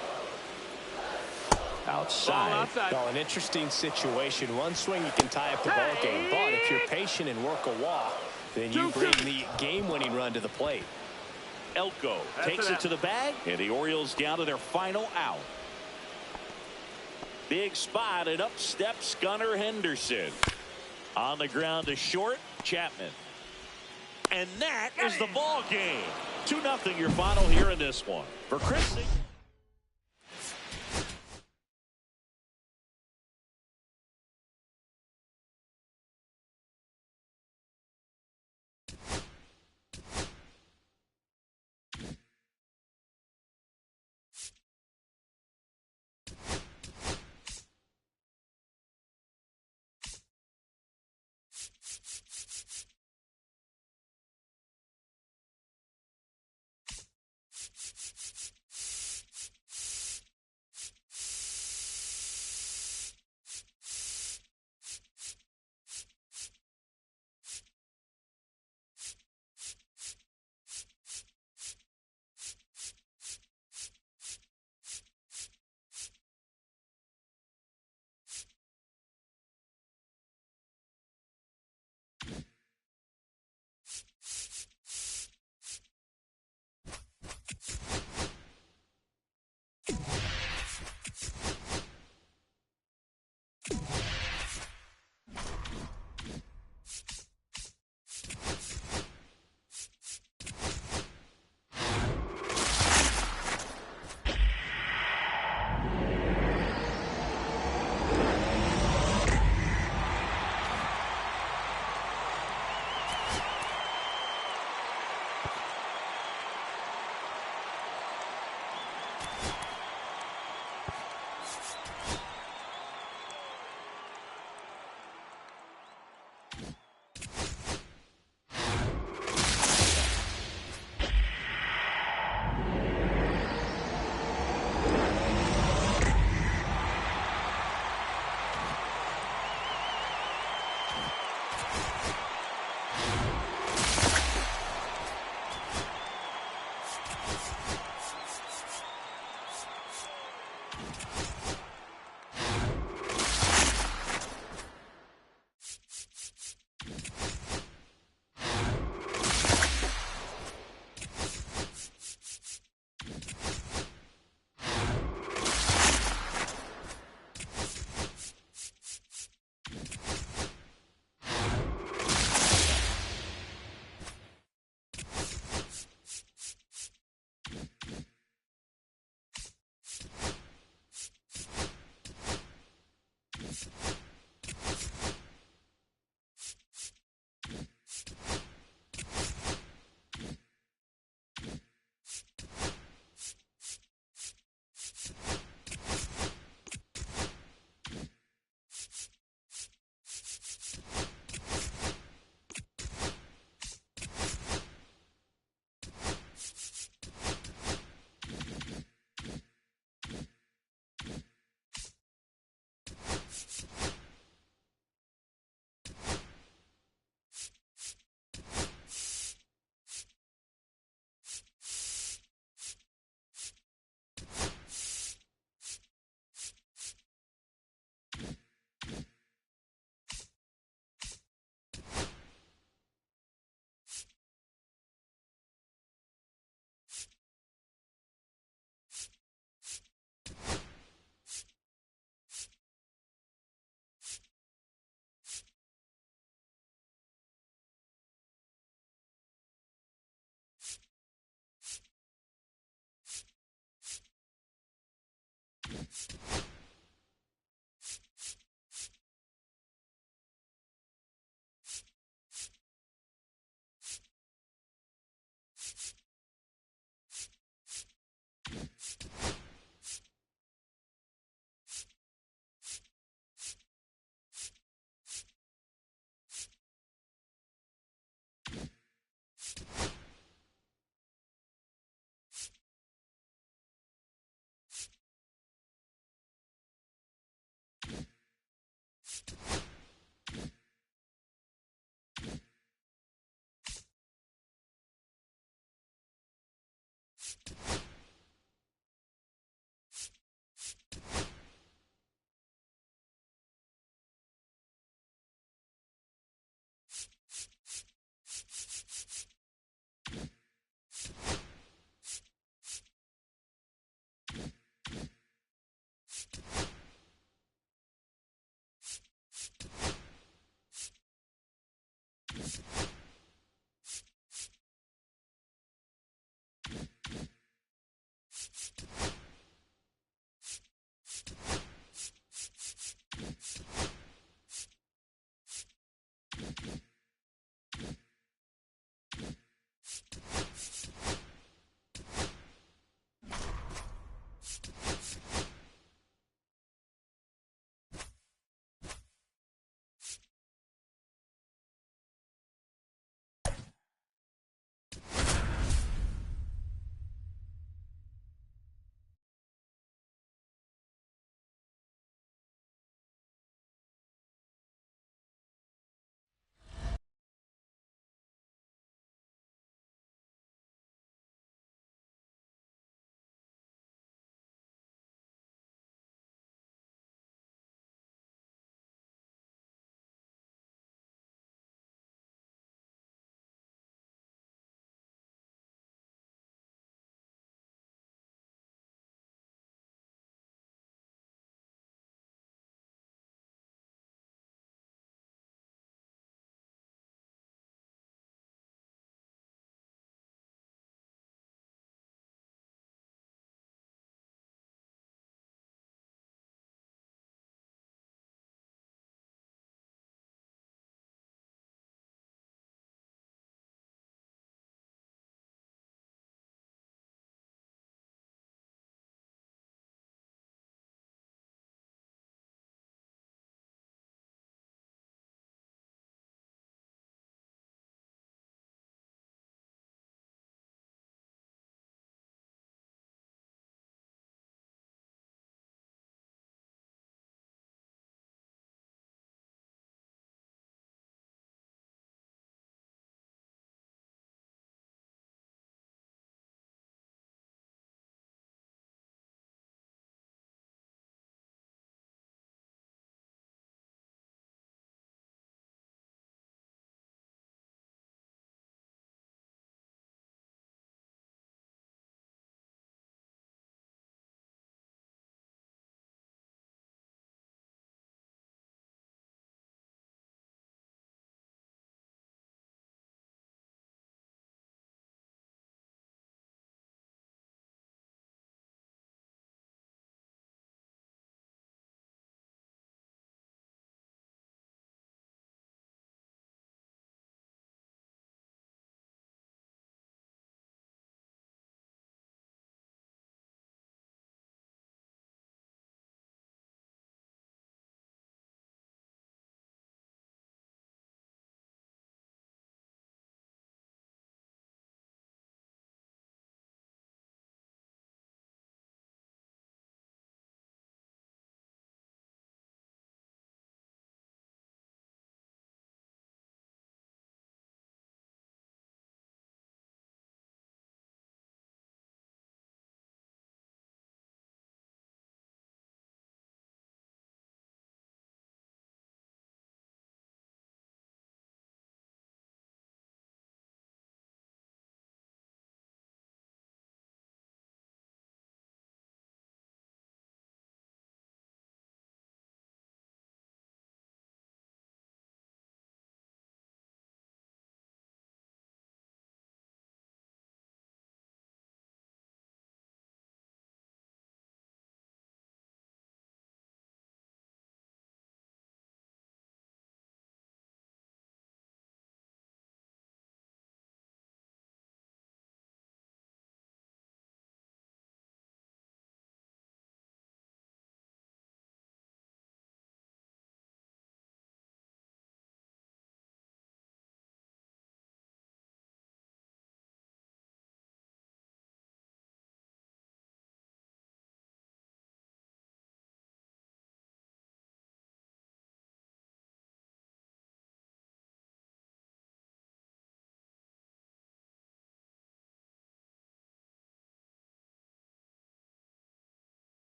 Outside. outside. Well, an interesting situation. One swing, you can tie up the ball game. But if you're patient and work a walk, then you bring the game-winning run to the plate. Elko That's takes an it out. to the bag, and the Orioles down to their final out. Big spot, and up steps Gunnar Henderson. On the ground to short, Chapman. And that is the ball game. 2-0 your final here in this one. For Chris.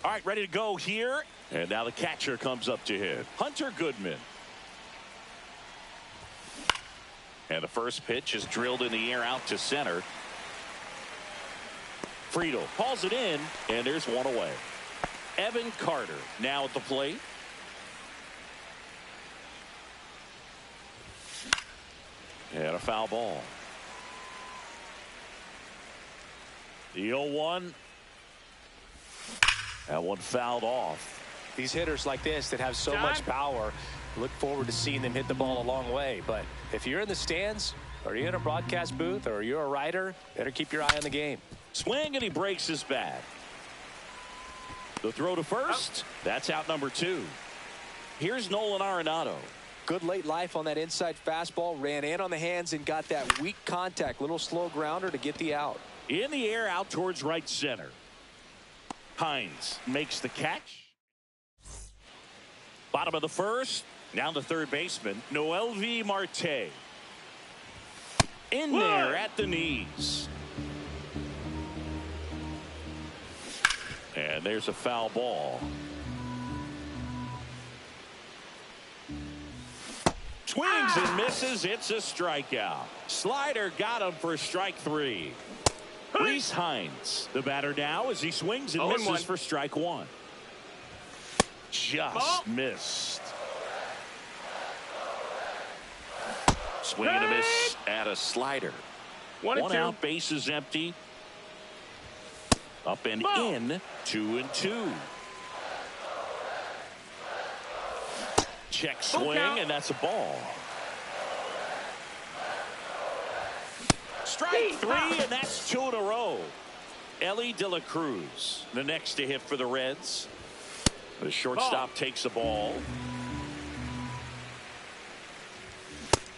All right, ready to go here. And now the catcher comes up to hit. Hunter Goodman. And the first pitch is drilled in the air out to center. Friedel calls it in, and there's one away. Evan Carter now at the plate. And a foul ball. The 0-1. That one fouled off. These hitters like this that have so much power, look forward to seeing them hit the ball a long way. But if you're in the stands, or you're in a broadcast booth, or you're a writer, better keep your eye on the game. Swing, and he breaks his bat. The throw to first. That's out number 2. Here's Nolan Arenado. Good late life on that inside fastball. Ran in on the hands and got that weak contact. Little slow grounder to get the out. In the air out towards right center. Hines makes the catch. Bottom of the first. Now the third baseman, Noelvi Marte. In there at the knees. And there's a foul ball. Swings and misses. It's a strikeout. Slider got him for strike 3. Reese Hines, the batter now, as he swings and misses for strike 1. Just missed. Swing and a miss at a slider. 1 out, base is empty. Up and in, 2-2. Check swing, and that's a ball. Strike 3, and that's 2 in a row. Ellie De La Cruz, the next to hit for the Reds. The shortstop takes the ball.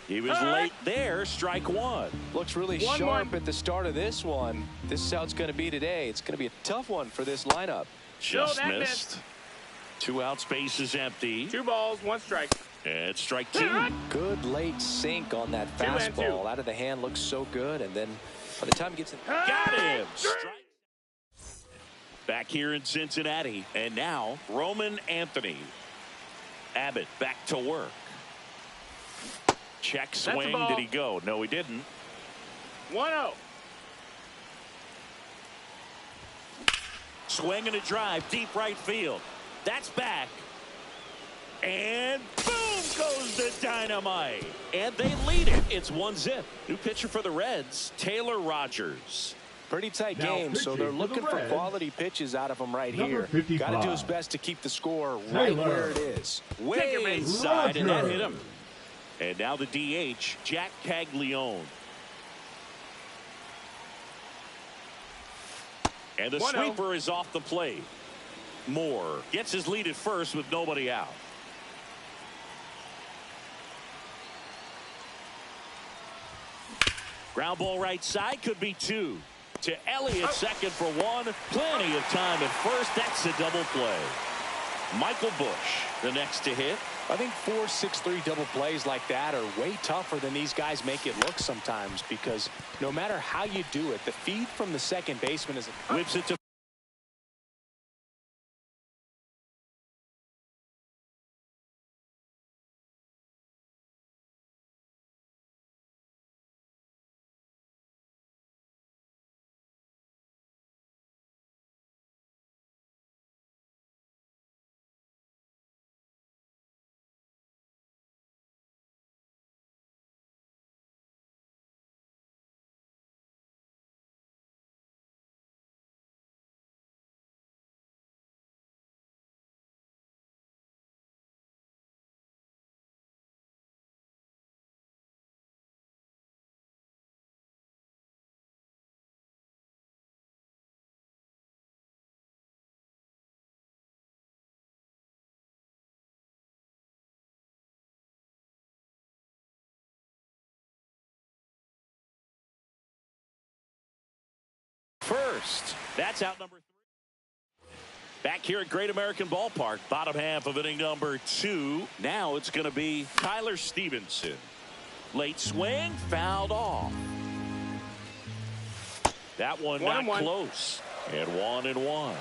He was late there. Strike 1. Looks really sharp at the start of this one. This is how it's going to be today. It's going to be a tough one for this lineup. Just missed. 2 outs, base is empty. 2 balls, 1 strike. And strike 2. Good late sink on that fastball. Out of the hand looks so good. And then by the time he gets in. Got him. Strike. Back here in Cincinnati. And now Roman Anthony. Abbott back to work. Check swing. Did he go? No, he didn't. 1-0. Swing and a drive. Deep right field. That's back. And boom goes the dynamite. And they lead it. It's 1-0. New pitcher for the Reds, Taylor Rogers. Pretty tight game, so they're looking for quality pitches out of him right here. Got to do his best to keep the score right where it is. Way inside, and that hit him. And now the DH, Jack Caglione. And the sweeper is off the plate. Moore gets his lead at first with nobody out. Ground ball right side, could be 2. To Elliott, second for 1. Plenty of time at first. That's a double play. Michael Busch, the next to hit. I think 4-6-3 double plays like that are way tougher than these guys make it look sometimes, because no matter how you do it, the feed from the second baseman is whips it to first. That's out number 3. Back here at Great American Ballpark, bottom half of inning number 2. Now it's going to be Tyler Stevenson. Late swing, fouled off. That one not close. And 1-1.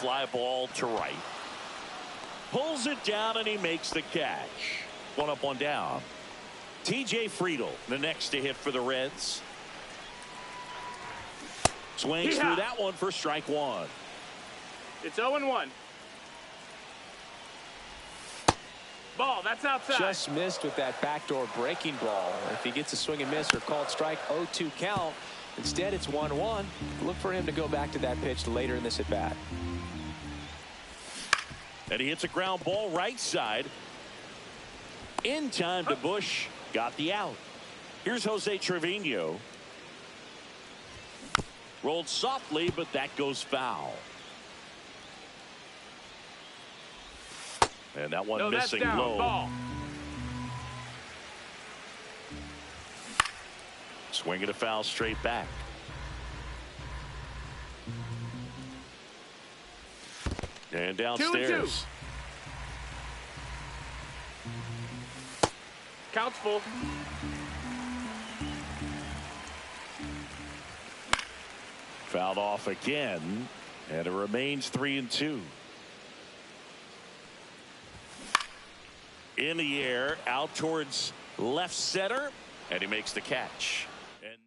fly ball to right. Pulls it down and he makes the catch. 1 up, 1 down. TJ Friedl, the next to hit for the Reds. Swings through that one for strike 1. It's 0-1. Ball, that's outside. Just missed with that backdoor breaking ball. If he gets a swing and miss or called strike, 0-2 count. Instead, it's 1-1. Look for him to go back to that pitch later in this at bat. And he hits a ground ball right side. In time to Bush. Got the out. Here's Jose Trevino. Rolled softly, but that goes foul. And that one missing low. Ball. Swinging a foul straight back. And downstairs. 2-2. Count's full. Fouled off again. And it remains 3-2. In the air, out towards left center, and he makes the catch. And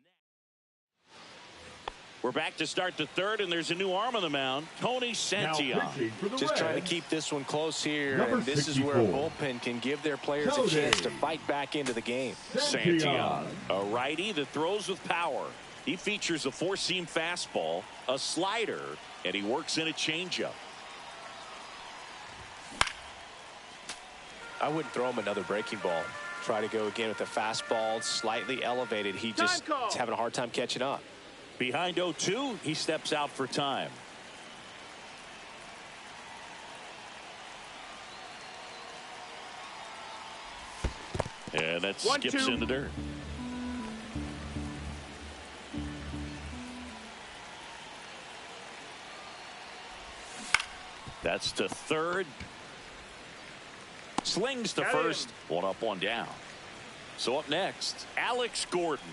we're back to start the third, and there's a new arm on the mound, Tony Santillan. Just trying to keep this one close here, and this is where a bullpen can give their players a chance to fight back into the game. Santillan, a righty that throws with power. He features a 4-seam fastball, a slider, and he works in a changeup. I wouldn't throw him another breaking ball. Try to go again with the fastball slightly elevated. He just is having a hard time catching up. Behind 0-2, he steps out for time. And that skips in the dirt. That's to third. Slings to first. 1 up, 1 down. So up next, Alex Gordon.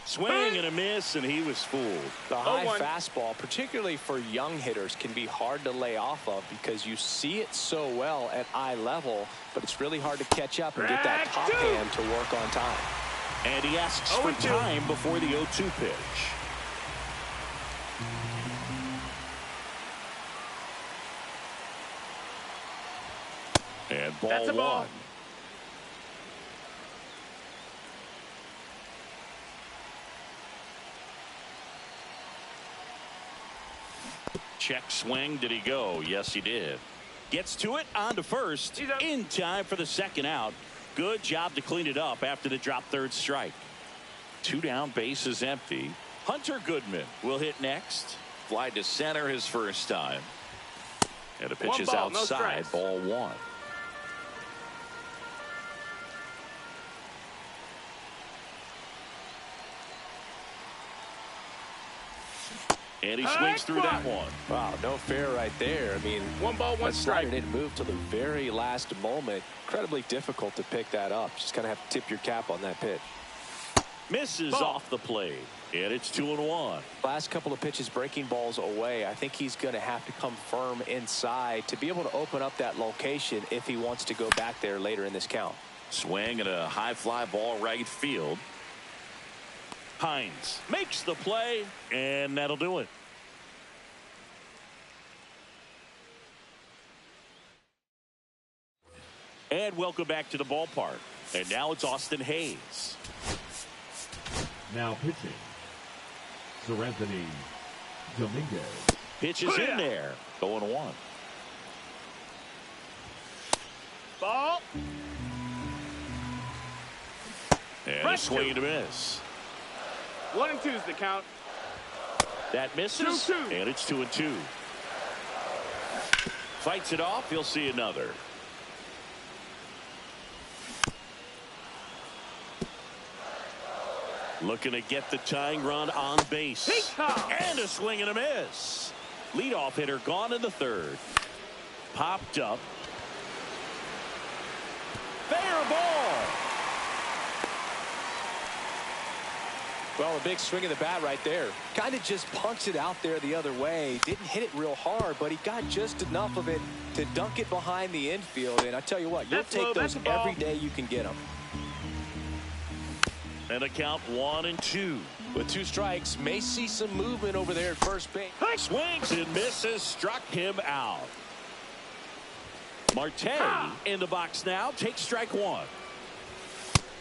Swing and a miss, and he was fooled. The high fastball, particularly for young hitters, can be hard to lay off of because you see it so well at eye level, but it's really hard to catch up and get that top hand to work on time. And he asks for time before the 0-2 pitch. And ball 1. Check swing. Did he go? Yes, he did. Gets to it on to first. In time for the second out. Good job to clean it up after the drop third strike. 2 down, base is empty. Hunter Goodman will hit next. Fly to center his first time. And the pitch is outside. Ball 1. And he swings through that one. Wow, no fair right there. I mean, 1 ball, 1 strike. Didn't move till the very last moment. Incredibly difficult to pick that up. Just kind of have to tip your cap on that pitch. Misses off the plate. And it's 2-1. Last couple of pitches breaking balls away. I think he's going to have to come firm inside to be able to open up that location if he wants to go back there later in this count. Swing and a high fly ball right field. Hines makes the play, and that'll do it. And welcome back to the ballpark. And now it's Austin Hayes. Now pitching, Seranthony Dominguez. Pitches in there. 0-1. Ball. And a swing and a miss. 1 and 2 is the count. That misses. 2-2. And it's 2-2. Fights it off. He'll see another. Looking to get the tying run on base. And a swing and a miss. Leadoff hitter gone in the third. Popped up. Fair ball. Well, a big swing of the bat right there. Kind of just punched it out there the other way. Didn't hit it real hard, but he got just enough of it to dunk it behind the infield. And I tell you what, you'll take those every day you can get them. And a count 1-2. With 2 strikes, may see some movement over there at first base. Swings and misses, struck him out. Marte in the box now, takes strike 1.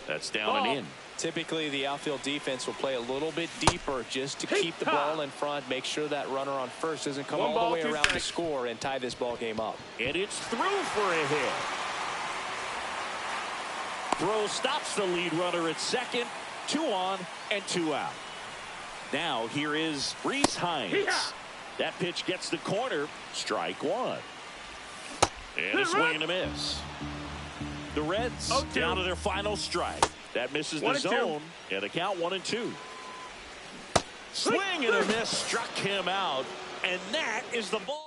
That's down and in. Typically, the outfield defense will play a little bit deeper just to keep the ball in front, make sure that runner on first doesn't come all the way around the score and tie this ball game up. And it's through for a hit. Throw stops the lead runner at second. 2 on and 2 out. Now here is Rhys Hines. That pitch gets the corner. Strike 1. And a swing and a miss. The Reds down to their final strike. That misses the zone. And a count 1-2. Swing and a miss, struck him out. And that is the ball.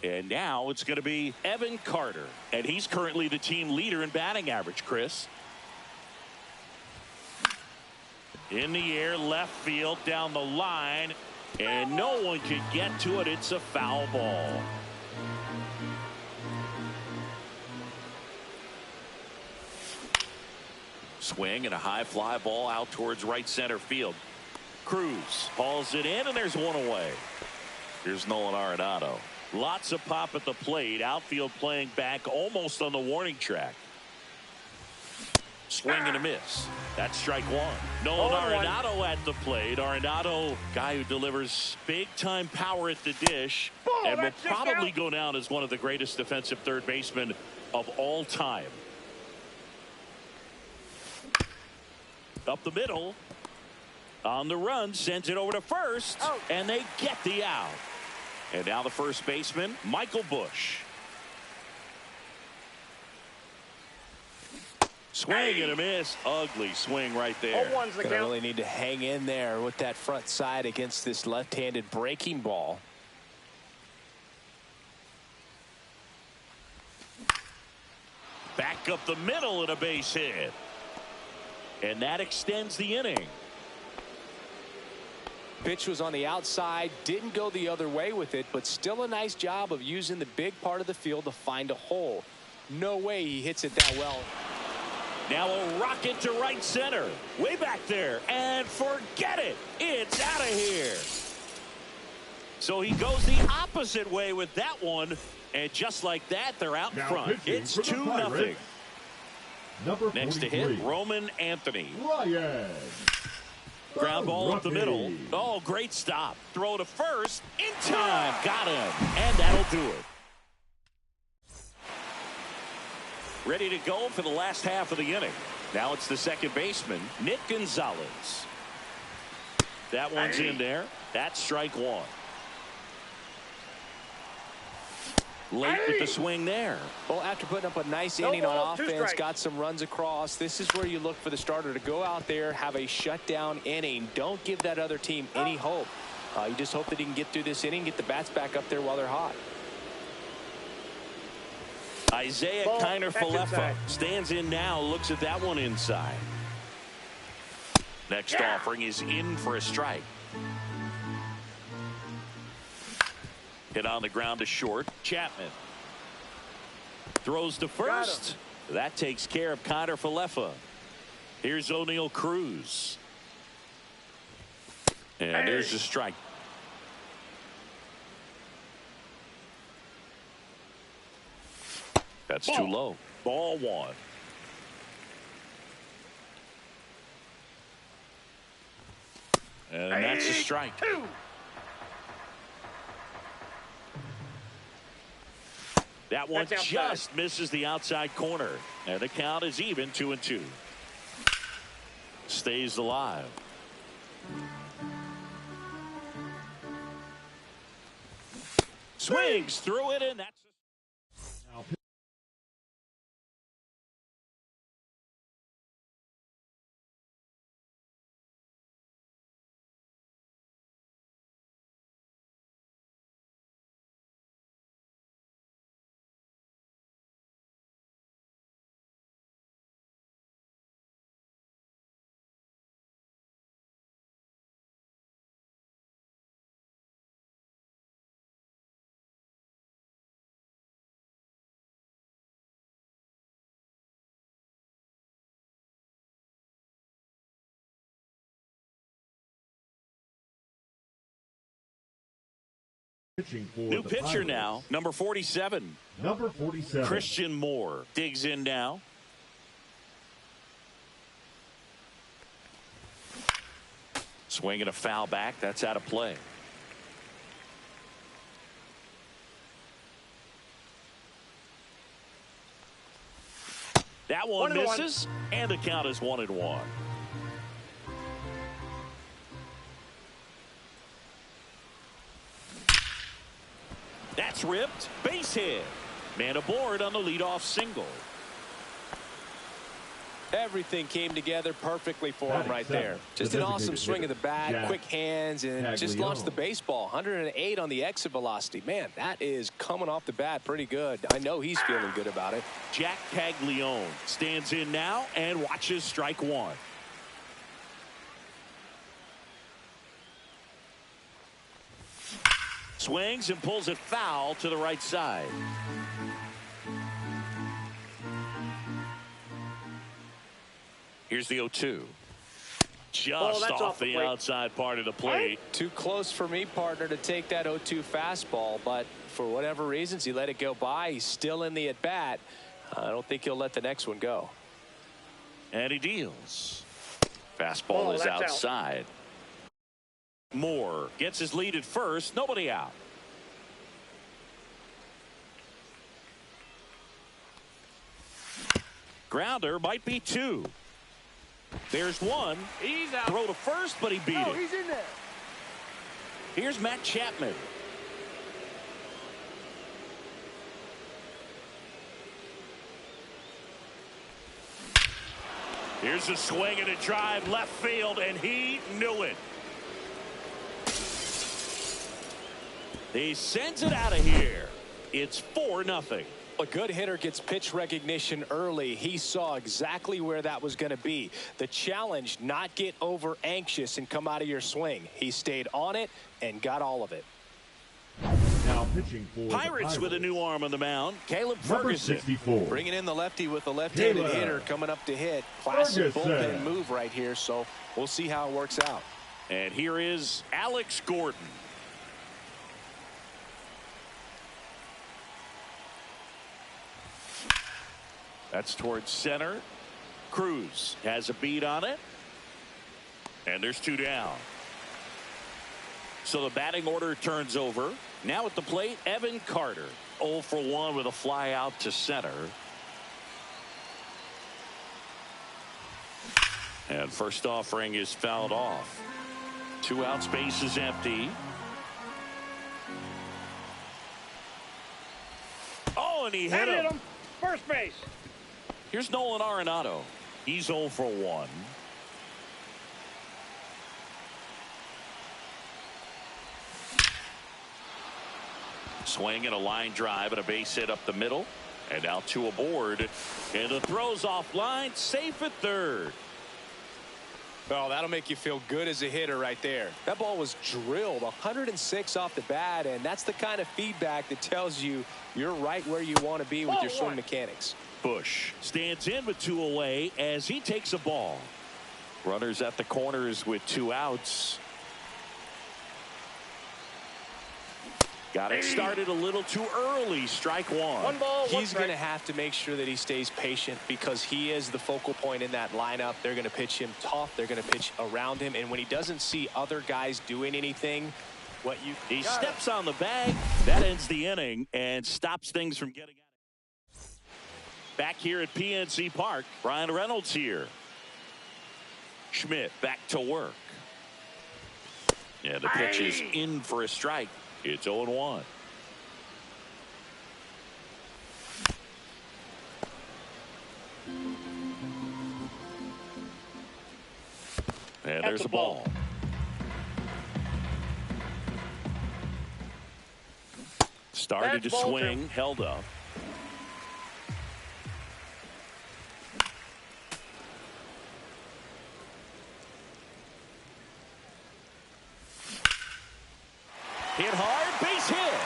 And now it's going to be Evan Carter. And he's currently the team leader in batting average, Chris. In the air, left field, down the line. And no one can get to it. It's a foul ball. Swing and a high fly ball out towards right center field. Cruz hauls it in, and there's one away. Here's Nolan Arenado. Lots of pop at the plate. Outfield playing back almost on the warning track. Swing and a miss. That's strike one. Nolan Arenado at the plate. Arenado, guy who delivers big-time power at the dish and will probably go down as one of the greatest defensive third basemen of all time. Up the middle. On the run, sends it over to first, and they get the out. And now the first baseman, Michael Busch. Swing and a miss. Ugly swing right there. Gonna really need to hang in there with that front side against this left-handed breaking ball. Back up the middle and a base hit. And that extends the inning. Pitch was on the outside, didn't go the other way with it, but still a nice job of using the big part of the field to find a hole. No way he hits it that well. Now a rocket to right center. Way back there. And forget it. It's out of here. So he goes the opposite way with that one. And just like that, they're out in front. It's 2-0. Next to hit, Roman Anthony. Ryan. Ground ball up the middle. Oh, great stop. Throw to first. In time. Got him. And that'll do it. Ready to go for the last half of the inning. Now it's the second baseman, Nick Gonzalez. That one's in there. That's strike one. Late with the swing there. Well, after putting up a nice inning on offense, got some runs across, this is where you look for the starter to go out there, have a shutdown inning. Don't give that other team any hope. You just hope that he can get through this inning, get the bats back up there while they're hot. Isaiah Kiner-Falefa stands in now, looks at that one inside. Next offering is in for a strike. Hit on the ground to short. Chapman throws to first. That takes care of Kiner-Falefa. Here's O'Neal Cruz. And there's the strike. That's too low. Ball one. And that's a strike. That one just misses the outside corner. And the count is even, 2-2. Stays alive. Swings through it, and that's Pitching for New the pitcher Pirates, now, number 47. Number 47. Christian Moore digs in now. Swinging a foul back. That's out of play. That one misses, and the count is 1-1. That's ripped. Base hit. Man aboard on the leadoff single. Everything came together perfectly for him right there. Just an awesome swing of the bat, quick hands, and just launched the baseball. 108 on the exit velocity. Man, that is coming off the bat pretty good. I know he's feeling good about it. Jack Caglione stands in now and watches strike one. Swings and pulls it foul to the right side. Here's the 0-2. Just off the outside part of the plate. Too close for me, partner, to take that 0-2 fastball, but for whatever reasons, he let it go by. He's still in the at-bat. I don't think he'll let the next one go. And he deals. Fastball is outside. Moore gets his lead at first. Nobody out. Grounder might be two. There's one. He's out. Throw to first, but he beat it. He's in there. Here's Matt Chapman. Here's a swing and a drive left field, and he knew it. He sends it out of here. It's 4-0. A good hitter gets pitch recognition early. He saw exactly where that was going to be. The challenge, not get over anxious and come out of your swing. He stayed on it and got all of it. Now pitching for Pirates with a new arm on the mound. Caleb Ferguson. 64. Bringing in the lefty with the left-handed hitter coming up to hit. Classic bullpen move right here, so we'll see how it works out. And here is Alex Gordon. That's towards center. Cruz has a beat on it. And there's two down. So the batting order turns over. Now at the plate, Evan Carter. 0 for 1 with a fly out to center. And first offering is fouled off. 2 outs, base is empty. Oh, and he hit him. First base. Here's Nolan Arenado. He's 0 for 1. Swing and a line drive and a base hit up the middle. And now 2 aboard. And the throw's offline. Safe at third. Oh, that'll make you feel good as a hitter right there. That ball was drilled 106 off the bat, and that's the kind of feedback that tells you you're right where you want to be with your swing mechanics. Bush stands in with 2 away as he takes a ball. Runners at the corners with 2 outs. Got it started a little too early. Strike one. 1 ball, 1 He's going to have to make sure that he stays patient because he is the focal point in that lineup. They're going to pitch him tough. They're going to pitch around him. And when he doesn't see other guys doing anything, he steps on the bag. That ends the inning and stops things from getting out. Back here at PNC Park, Brian Reynolds here. Schmidt back to work. Yeah, the pitch is in for a strike. It's 0-1. And there's a ball. Started to swing, held up. Hit hard, base hit.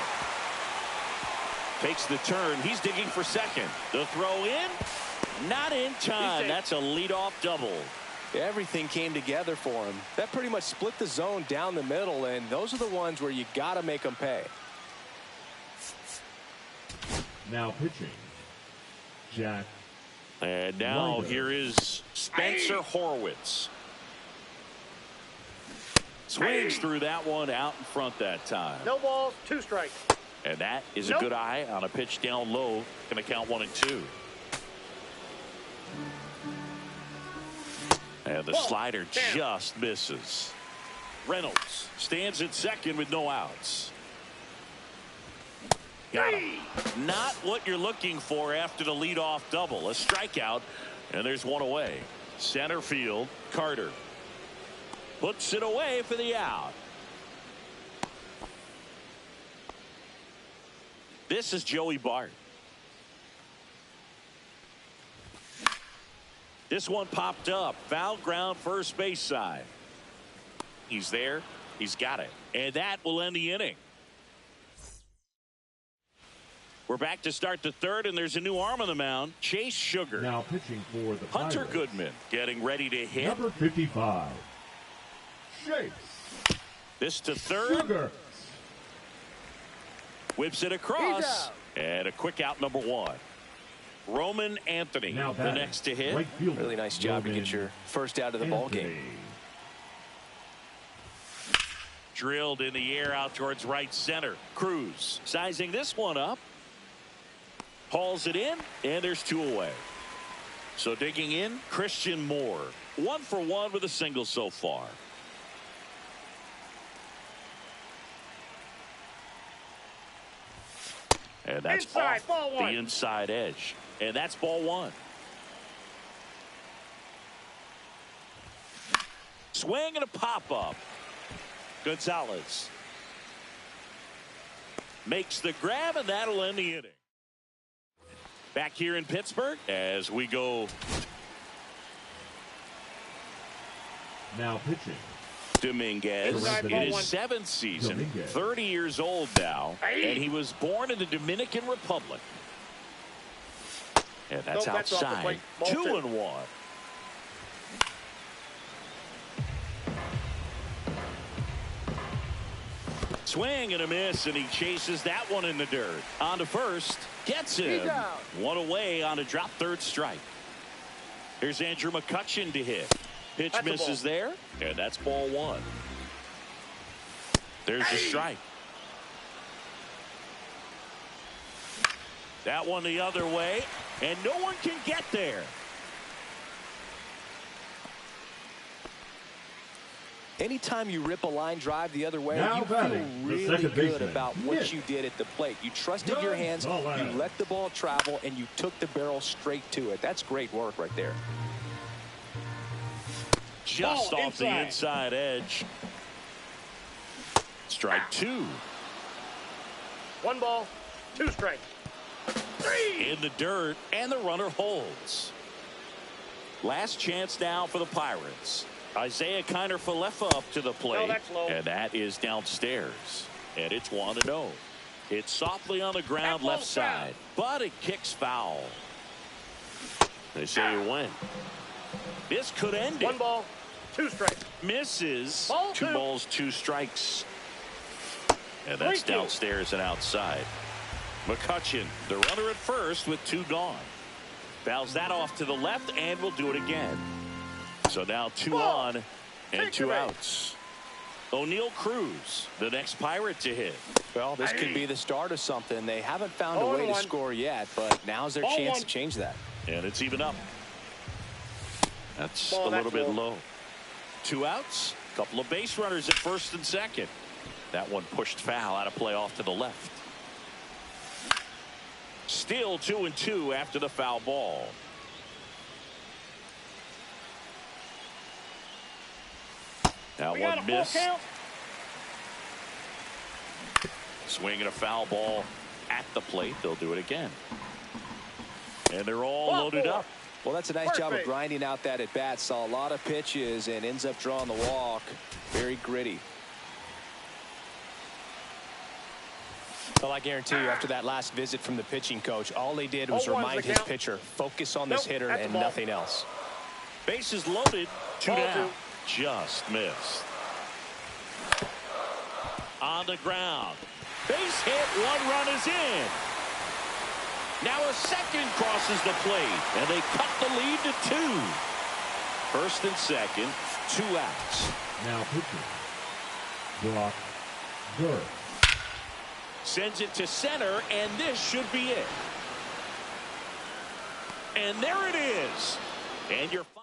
Takes the turn. He's digging for second. The throw in, not in time. That's a leadoff double. Everything came together for him. That pretty much split the zone down the middle, and those are the ones where you got to make them pay. Now pitching, Jack. And now Ryder. here is Spencer Horwitz. Swings through that one out in front that time. No balls, 2 strikes. And that is a good eye on a pitch down low. Going to count 1-2. And the slider just misses. Reynolds stands at second with no outs. Got him. Not what you're looking for after the leadoff double. A strikeout, and there's one away. Center field, Carter puts it away for the out. This is Joey Bart. This one popped up. Foul ground, first base side. He's there. He's got it. And that will end the inning. We're back to start the third, and there's a new arm on the mound. Chase Sugar. Now pitching for the Hunter Pirates. Goodman getting ready to hit. Number 55, Chase This to third. Sugar. Whips it across. And a quick out, number 1. Roman Anthony, Now the next to hit. right fielder, Really nice job to Roman get your first out of the ball game. Anthony. Drilled in the air out towards right center. Cruz sizing this one up. Hauls it in, and there's 2 away. So digging in, Christian Moore. 1 for 1 with a single so far. And that's Inside, off ball 1. the inside edge. And that's ball 1. Swing and a pop-up. Gonzalez makes the grab, and that'll end the inning. Back here in Pittsburgh as we go. Now pitching, Dominguez Inside in ball his 1. 7th season, Dominguez. 30 years old now, and he was born in the Dominican Republic. And that's No, that's off the outside. plate. Ball 2-1. Swing and a miss, and he chases that one in the dirt. On to first, gets him. He's out. 1 away on a drop, third strike. Here's Andrew McCutchen to hit. Pitch That's a misses ball. there, and that's ball 1. There's the strike. That one the other way, and no one can get there. Anytime you rip a line drive the other way, Now you feel batting, the really second good baseman, about what Nick. you did at the plate. You trusted your hands, Gonzalez. you let the ball travel, and you took the barrel straight to it. That's great work right there. Just Ball off the inside. inside edge. Strike 2. 1 ball, 2 strikes. 3. In the dirt, and the runner holds. Last chance now for the Pirates. Isaiah Kiner-Falefa up to the plate. No, that's low. And that is downstairs. And it's 1-0. It's softly on the ground That left ball's side, but it kicks foul. They say you win. This could end 1 it. ball, 2 strikes. Misses. Ball 2 2. balls, 2 strikes. And that's 3-2. downstairs and outside. McCutchen, the runner at first with 2 gone. Fouls that off to the left, and will do it again. So now 2 Ball. on and Take 2 the base. outs. O'Neal Cruz, the next Pirate to hit. Well, this could be the start of something. They haven't found a 0-1. way to score yet, but now's their Ball chance 1. to change that. And it's even up. That's Ball, a little that's bit low. low. 2 outs. Couple of base runners at first and second. That one pushed foul out of play off to the left. Still 2-2 after the foul ball. That We got a one full missed. count. Swinging a foul ball at the plate. They'll do it again. And they're all Ball loaded 4. up. Well, that's a nice First job of base. grinding out that at bat. Saw a lot of pitches and ends up drawing the walk. Very gritty. Well, I guarantee you, after that last visit from the pitching coach, all they did was 0-1's remind the his count. pitcher, focus on this Nope, hitter that's a and ball. nothing else. Bases loaded. 2 Ball down. 2. Just missed. On the ground. Base hit. 1 run is in. Now a second crosses the plate, and they cut the lead to 2. First and second, 2 outs. Now pitching, Brock Gurr. Sends it to center, and this should be it. And there it is. And your final.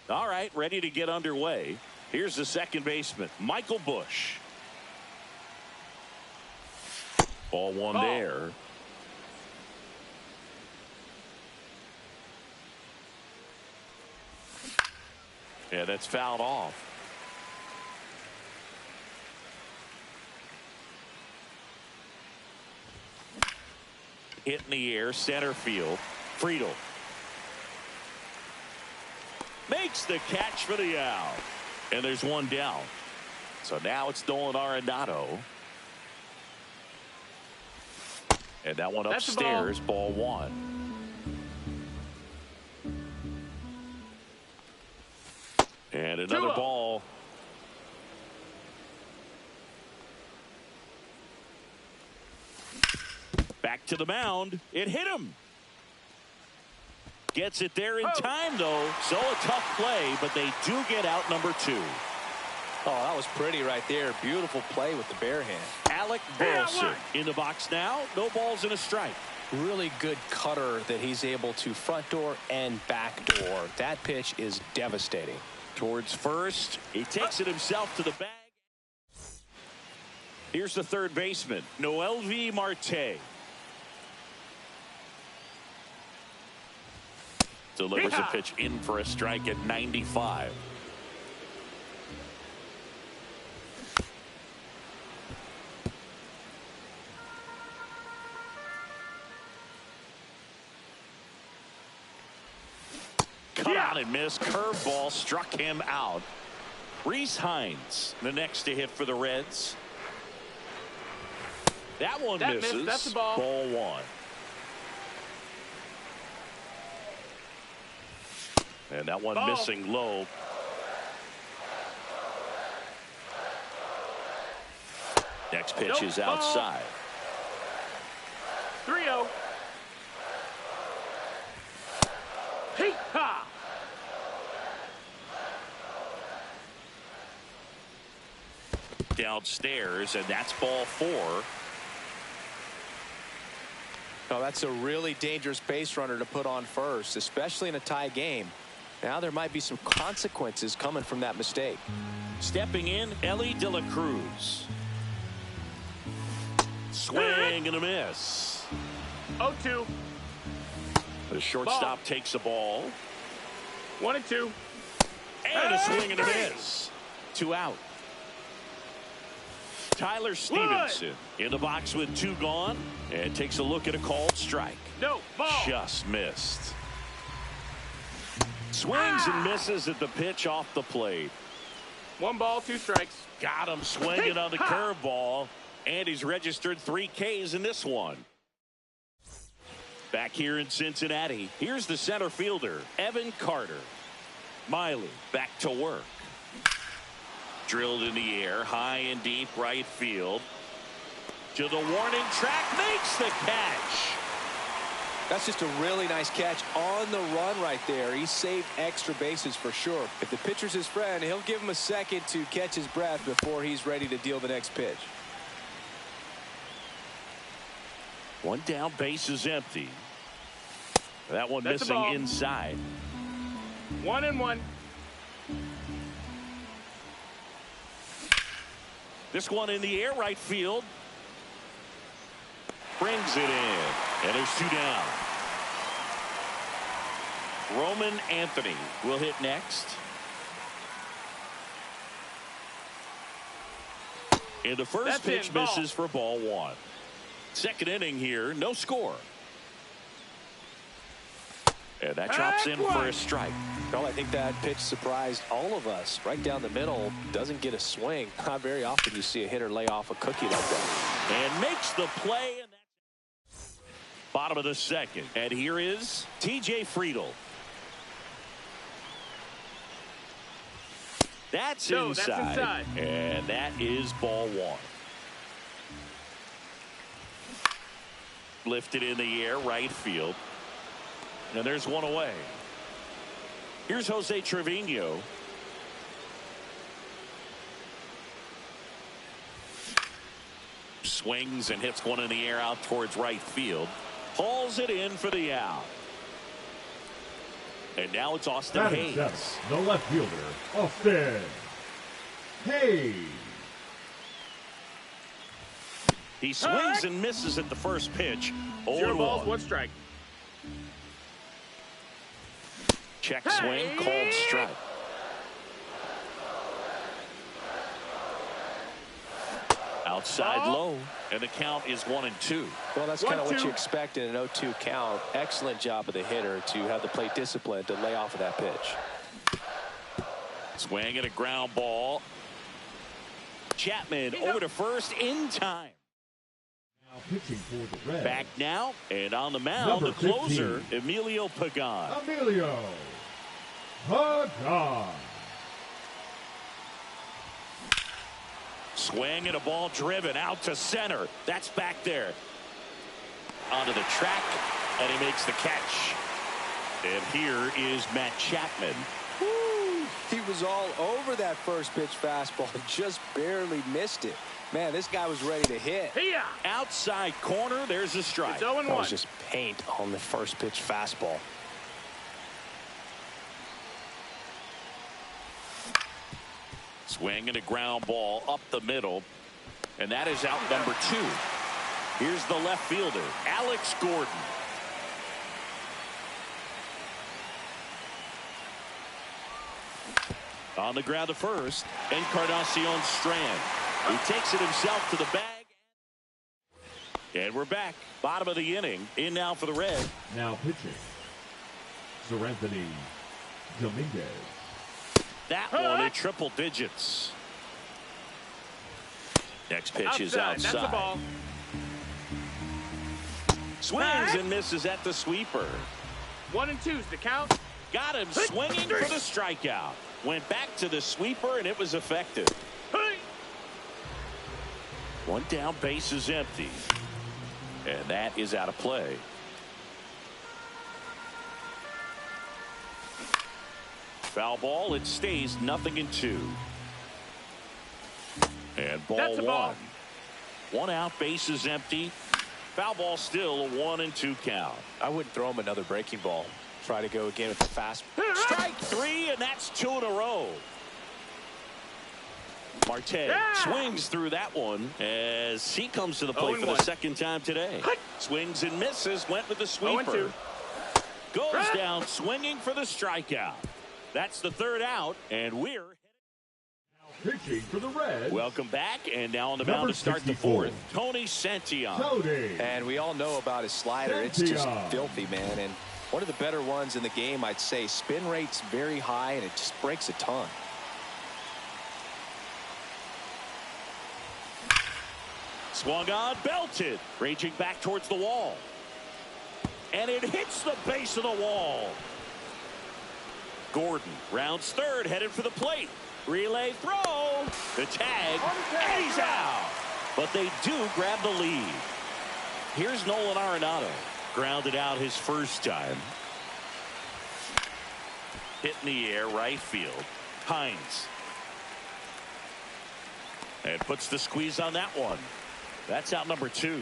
All right, ready to get underway. Here's the second baseman, Michael Busch. Ball one there. Yeah, that's fouled off. Hit in the air, center field. Friedel makes the catch for the out. And there's one down. So now it's Nolan Arenado. And that one upstairs, ball one. And another ball. Back to the mound. It hit him. Gets it there in time, though. So a tough play, but they do get out number two. Oh, that was pretty right there. Beautiful play with the bare hand. Alec Burleson in the box now. No balls and a strike. Really good cutter that he's able to front door and back door. That pitch is devastating. Towards first. He takes it himself to the bag. Here's the third baseman, Noelvi Marte. Delivers a pitch in for a strike at 95. Cut out and missed. Curveball struck him out. Reese Hines, the next to hit for the Reds. That one misses. That's the ball. Ball one. And that one missing low. Next pitch is outside. 3-0. Hee-ha! Downstairs, and that's ball four. Oh, that's a really dangerous base runner to put on first, especially in a tie game. Now there might be some consequences coming from that mistake. Stepping in, Ellie De La Cruz. Swing and a miss. 0-2. The shortstop takes the ball. 1-2. And a swing and a miss. 2 out. Tyler Stevenson in the box with 2 gone and takes a look at a called strike. No ball. Just missed. Swings and misses at the pitch off the plate. 1 ball, 2 strikes. Got him swinging on the curveball, and he's registered 3 Ks in this one. Back here in Cincinnati, here's the center fielder, Evan Carter. Miley back to work. Drilled in the air, high and deep right field. To the warning track, makes the catch. That's just a really nice catch on the run right there. He saved extra bases for sure. If the pitcher's his friend, he'll give him a second to catch his breath before he's ready to deal the next pitch. 1 down, base is empty. That one That's missing inside. 1-1. This one in the air, right field. Brings it in. And there's 2 down. Roman Anthony will hit next. And the first That's pitch in, ball. misses for ball one. Second inning here, no score. And that drops in for a strike. Well, I think that pitch surprised all of us. Right down the middle, doesn't get a swing. Not very often you see a hitter lay off a cookie like that. And makes the play. And that's bottom of the second. And here is T.J. Friedel. That's inside. And that is ball one. Lifted in the air, right field. And there's one away. Here's Jose Trevino. Swings and hits one in the air out towards right field. Hauls it in for the out. And now it's Austin Hayes. The left fielder, Austin Hayes. He swings and misses at the first pitch. 0 balls, 1 strike. Check swing, called strike. Outside low, and the count is 1-2. Well, that's kind of what you expect in an 0-2 count. Excellent job of the hitter to have the plate discipline to lay off of that pitch. Swing and a ground ball. Chapman over to first in time. Now pitching for the Reds. Back now, and on the mound, the closer, Emilio Pagan. Emilio Pagan. Swing and a ball driven out to center. That's back there. Onto the track, and he makes the catch. And here is Matt Chapman. Woo. He was all over that first pitch fastball and just barely missed it. Man, this guy was ready to hit. Outside corner, there's a strike. It's 0-1. That was just paint on the first pitch fastball. Swing and a ground ball up the middle. And that is out number 2. Here's the left fielder, Alex Gordon. On the ground to first, Encarnacion Strand, who takes it himself to the bag. And we're back. Bottom of the inning. In now for the Reds. Now pitching, Seranthony Dominguez. That one in triple digits. Next pitch is outside. That's a ball. Swings and misses at the sweeper. 1-2's the count. Got him swinging for the strikeout. Went back to the sweeper, and it was effective. One down, base is empty. And that is out of play. Foul ball, it stays 0-2. And ball one. One out, base is empty. Foul ball still a 1-2 count. I wouldn't throw him another breaking ball. Try to go again with the fast. Strike 3, and that's 2 in a row. Marte swings through that one as he comes to the plate for the second time today. Swings and misses, went with the sweeper. Goes down swinging for the strikeout. That's the third out, and we're Pitching for the Reds. welcome back, and now on the mound to start the fourth, Tony Santillan. And we all know about his slider. It's just filthy, man. And one of the better ones in the game, I'd say. Spin rate's very high, and it just breaks a ton. Swung on, belted, raging back towards the wall. And it hits the base of the wall. Gordon rounds third, headed for the plate. Relay throw. The tag, and he's out. But they do grab the lead. Here's Nolan Arenado. Grounded out his first time. Hit in the air, right field. Hines. And puts the squeeze on that one. That's out number 2.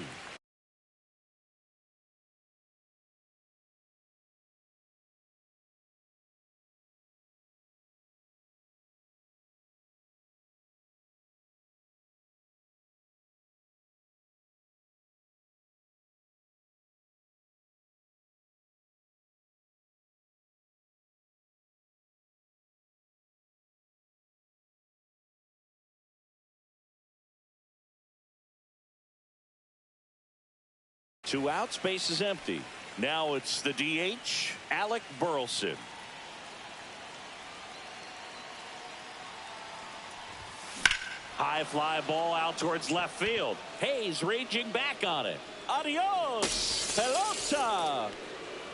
2 outs, base is empty. Now it's the DH, Alec Burleson. High fly ball out towards left field. Hayes raging back on it. Adios, pelota.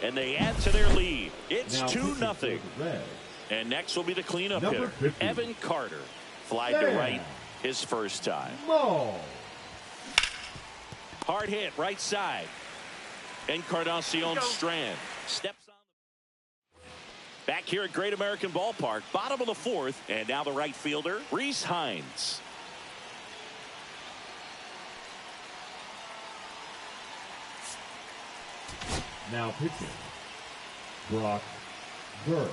And they add to their lead. It's 2-0. And next will be the cleanup hitter, 50. Evan Carter. Fly to right his first time. Hard hit right side. Encarnacion Strand steps on. Back here at Great American Ballpark, bottom of the 4th, and now the right fielder, Reese Hines. Now pitching, Brock Burke.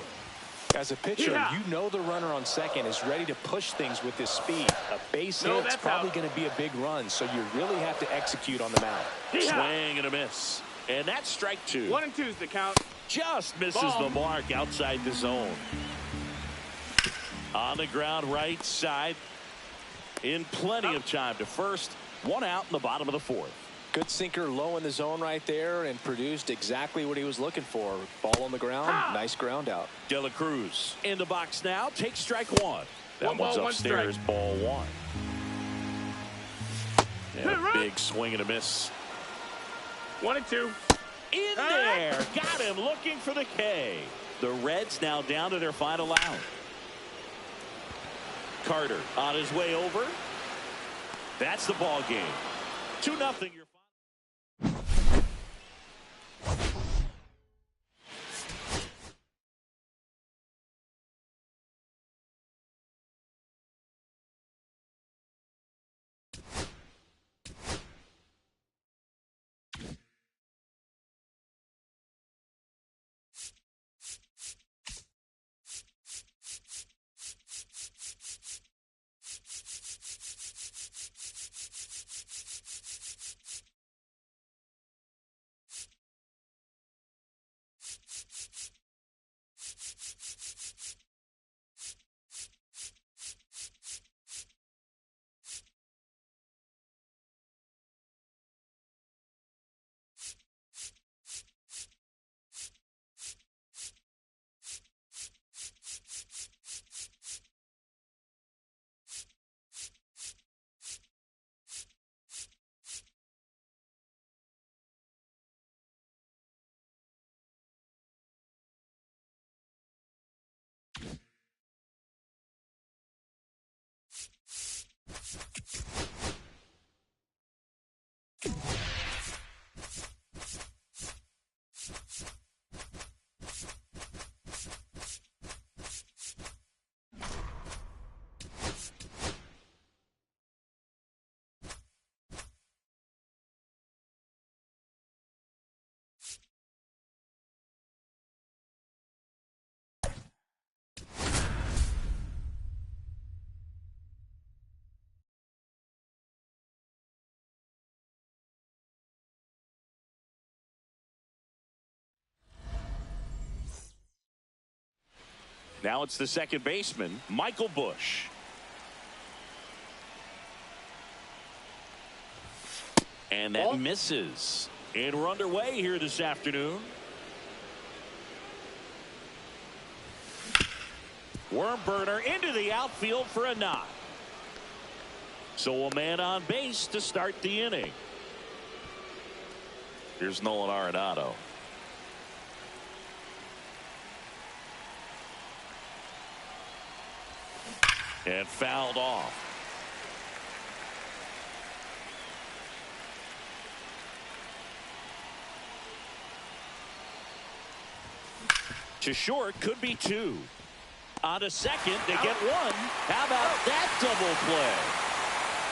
As a pitcher, you know the runner on second is ready to push things with his speed. A base hit's probably going to be a big run, so you really have to execute on the mound. Swing and a miss. And that's strike 2. 1 and 2's the count. Just misses the mark outside the zone. On the ground right side. In plenty of time to first. 1 out in the bottom of the 4th. Good sinker low in the zone right there and produced exactly what he was looking for. Ball on the ground. Nice ground out. De La Cruz in the box now. Takes strike 1. That One one's ball, upstairs. 1 Ball 1. And a big swing and a miss. 1 and 2. In there. Got him looking for the K. The Reds now down to their final out. Carter on his way over. That's the ball game. 2-0. Now it's the second baseman, Michael Busch. And that misses. And we're underway here this afternoon. Worm burner into the outfield for a knock. So a man on base to start the inning. Here's Nolan Arenado. And fouled off. To short, could be 2. On to second, they get 1. How about that double play?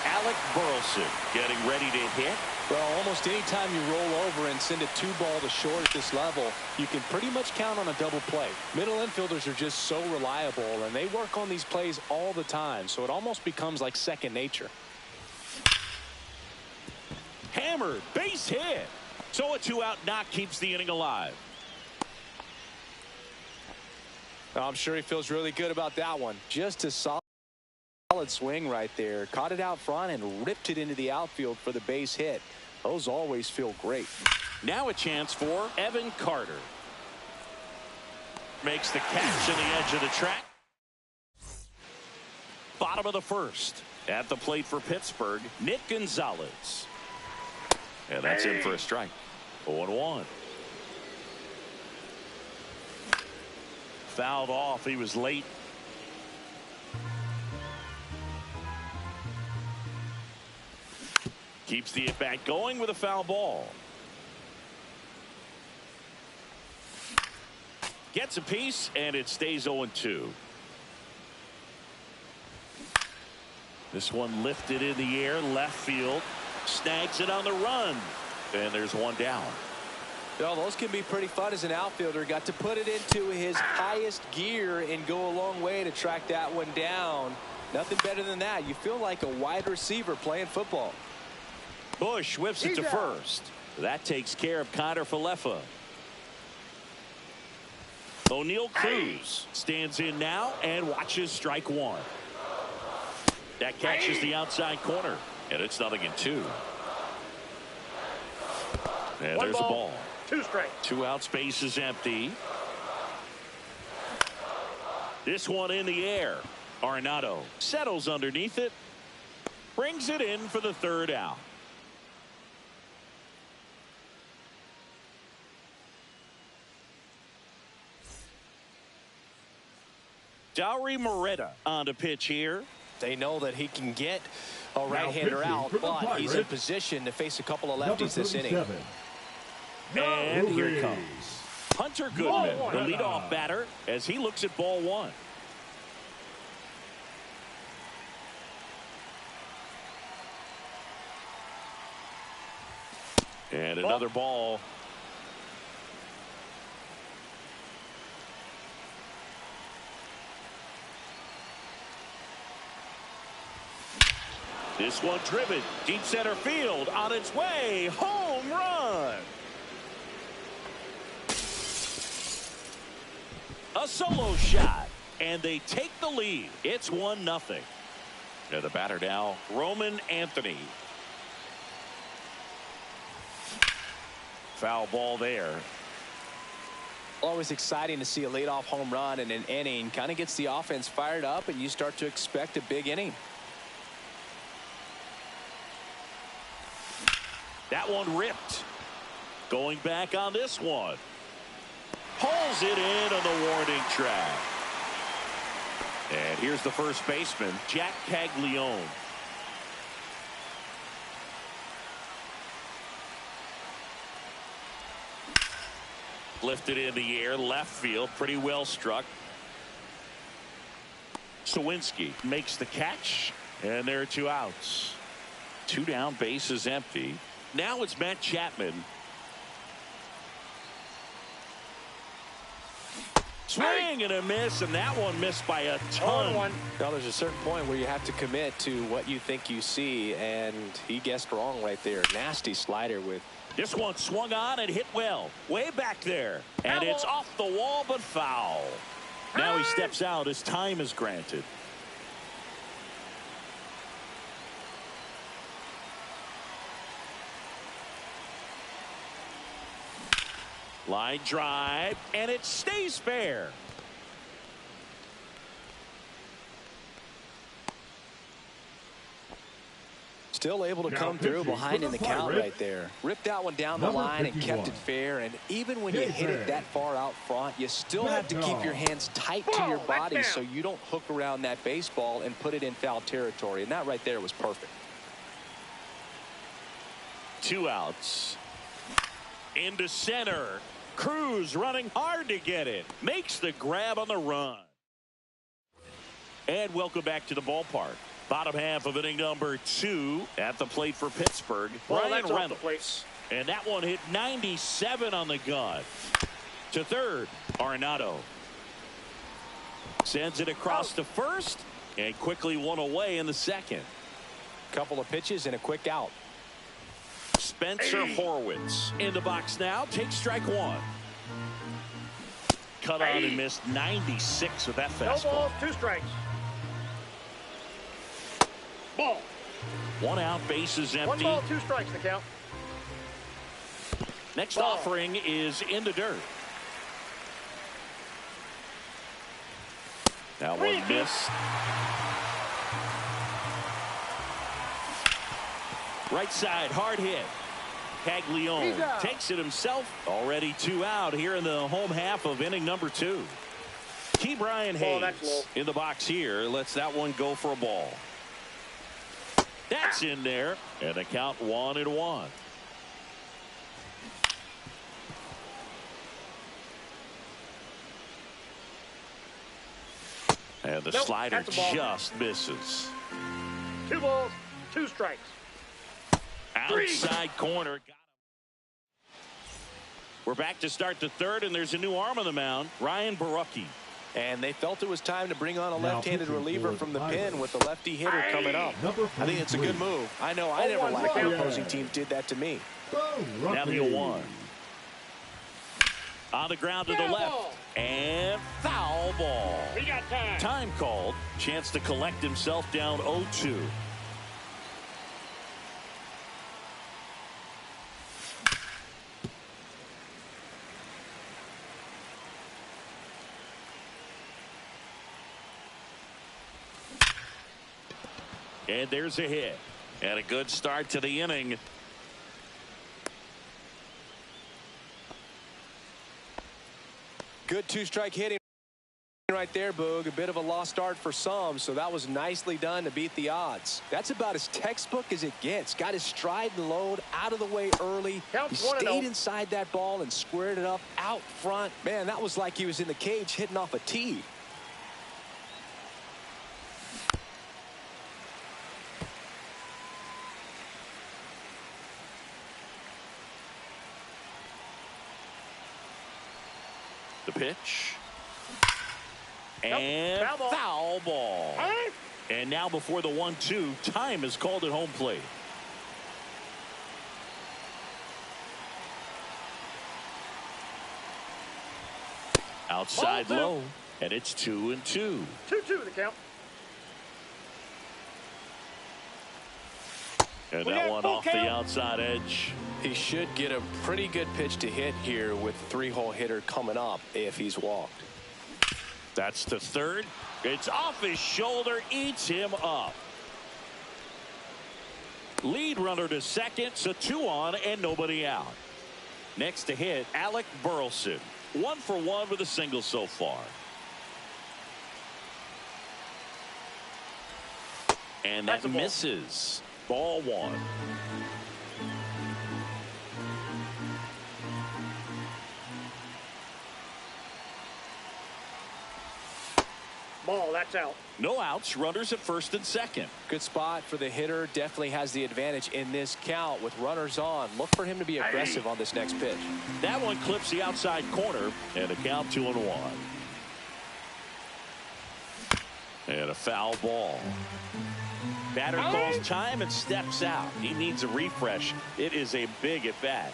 Alec Burleson getting ready to hit. Well, almost any time you roll over and send a 2-ball to short at this level, you can pretty much count on a double play. Middle infielders are just so reliable, and they work on these plays all the time, so it almost becomes like second nature. Hammered, base hit. So a 2-out knock keeps the inning alive. I'm sure he feels really good about that one. Just a solid swing right there. Caught it out front and ripped it into the outfield for the base hit. Those always feel great. Now a chance for Evan Carter. Makes the catch on the edge of the track. Bottom of the first. At the plate for Pittsburgh, Nick Gonzalez. And that's in for a strike. 0-1. Fouled off. He was late. Keeps the at-bat going with a foul ball. Gets a piece, and it stays 0-2. This one lifted in the air, left field. Snags it on the run. And there's one down. Well, those can be pretty fun as an outfielder. Got to put it into his highest gear and go a long way to track that one down. Nothing better than that. You feel like a wide receiver playing football. Bush whips it to first. That takes care of Connor Falefa. O'Neal Cruz stands in now and watches strike one. That catches the outside corner, and it's 0-2. And there's a ball. 2 strikes. 2 out, space is empty. This one in the air. Arenado settles underneath it. Brings it in for the 3rd out. Dauri Moreta on the pitch here. They know that he can get a right-hander out, but he's in position to face a couple of lefties this inning. And here comes Hunter Goodman, the leadoff batter, as he looks at ball 1. And another ball. This one driven deep center field, on its way, home run. A solo shot, and they take the lead. It's 1-0. And the batter now, Roman Anthony. Foul ball there. Always exciting to see a leadoff home run in an inning. Kind of gets the offense fired up, and you start to expect a big inning. That one ripped. Going back on this one. Pulls it in on the warning track. And here's the first baseman, Jack Caglione. Lifted in the air, left field, pretty well struck. Sawinski makes the catch, and there are 2 outs. 2 down, base is empty. Now it's Matt Chapman. Swing and a miss, and that one missed by a ton. Now there's a certain point where you have to commit to what you think you see, and he guessed wrong right there. Nasty slider with. This one swung on and hit well. Way back there. And it's off the wall, but foul. Now he steps out as time is granted. Line drive, and it stays fair. Still able to come through behind in the count right there. Ripped that one down the line and kept it fair. And even when you hit it that far out front, you still have to keep your hands tight to your body so you don't hook around that baseball and put it in foul territory. And that right there was perfect. 2 outs. Into center. Cruz running hard to get it. Makes the grab on the run. And welcome back to the ballpark. Bottom half of inning number 2 at the plate for Pittsburgh. Brian Reynolds. And that one hit 97 on the gun. To third, Arenado. Sends it across to first and quickly one away in the second. Couple of pitches and a quick out. Spencer Horwitz in the box now. Takes strike 1. Cut on and missed 96 with that fastball. No balls, 2 strikes. Ball. 1 out, bases empty. 1 ball, 2 strikes, the count. Next offering is in the dirt. That one missed. Right side, hard hit. Caglione takes it himself. Already 2 out here in the home half of inning number 2. Key Brian Hayes in the box here. Lets that one go for a ball. That's in there. And the count 1-1. And the slider just misses. 2 balls, 2 strikes. Outside corner. We're back to start the 3rd, and there's a new arm on the mound, Ryan Borucki. And they felt it was time to bring on a left-handed reliever from the pen with the lefty hitter coming up. I think it's a good move. I know I never liked when opposing teams did that to me. Now the 0-1. On the ground to the left. And foul ball. We got time. Time called. Chance to collect himself down 0-2. And there's a hit. And a good start to the inning. Good 2-strike hitting right there, Boog. A bit of a lost start for some, so that was nicely done to beat the odds. That's about as textbook as it gets. Got his stride and load out of the way early. He stayed inside that ball and squared it up out front. Man, that was like he was in the cage hitting off a tee. The pitch. And foul ball. And now before the 1-2, time is called at home plate. Outside low. And it's 2-2. 2-2 the count. And that one off the outside edge. He should get a pretty good pitch to hit here with the 3-hole hitter coming up if he's walked. That's the 3rd. It's off his shoulder, eats him up. Lead runner to 2nd, so 2 on and nobody out. Next to hit, Alec Burleson. 1 for 1 with a single so far. And that misses. Ball 1. Ball, that's out. No outs, runners at 1st and 2nd. Good spot for the hitter. Definitely has the advantage in this count with runners on. Look for him to be aggressive on this next pitch. That one clips the outside corner, and a count 2-1. And a foul ball. Batter calls time and steps out. He needs a refresh. It is a big at bat.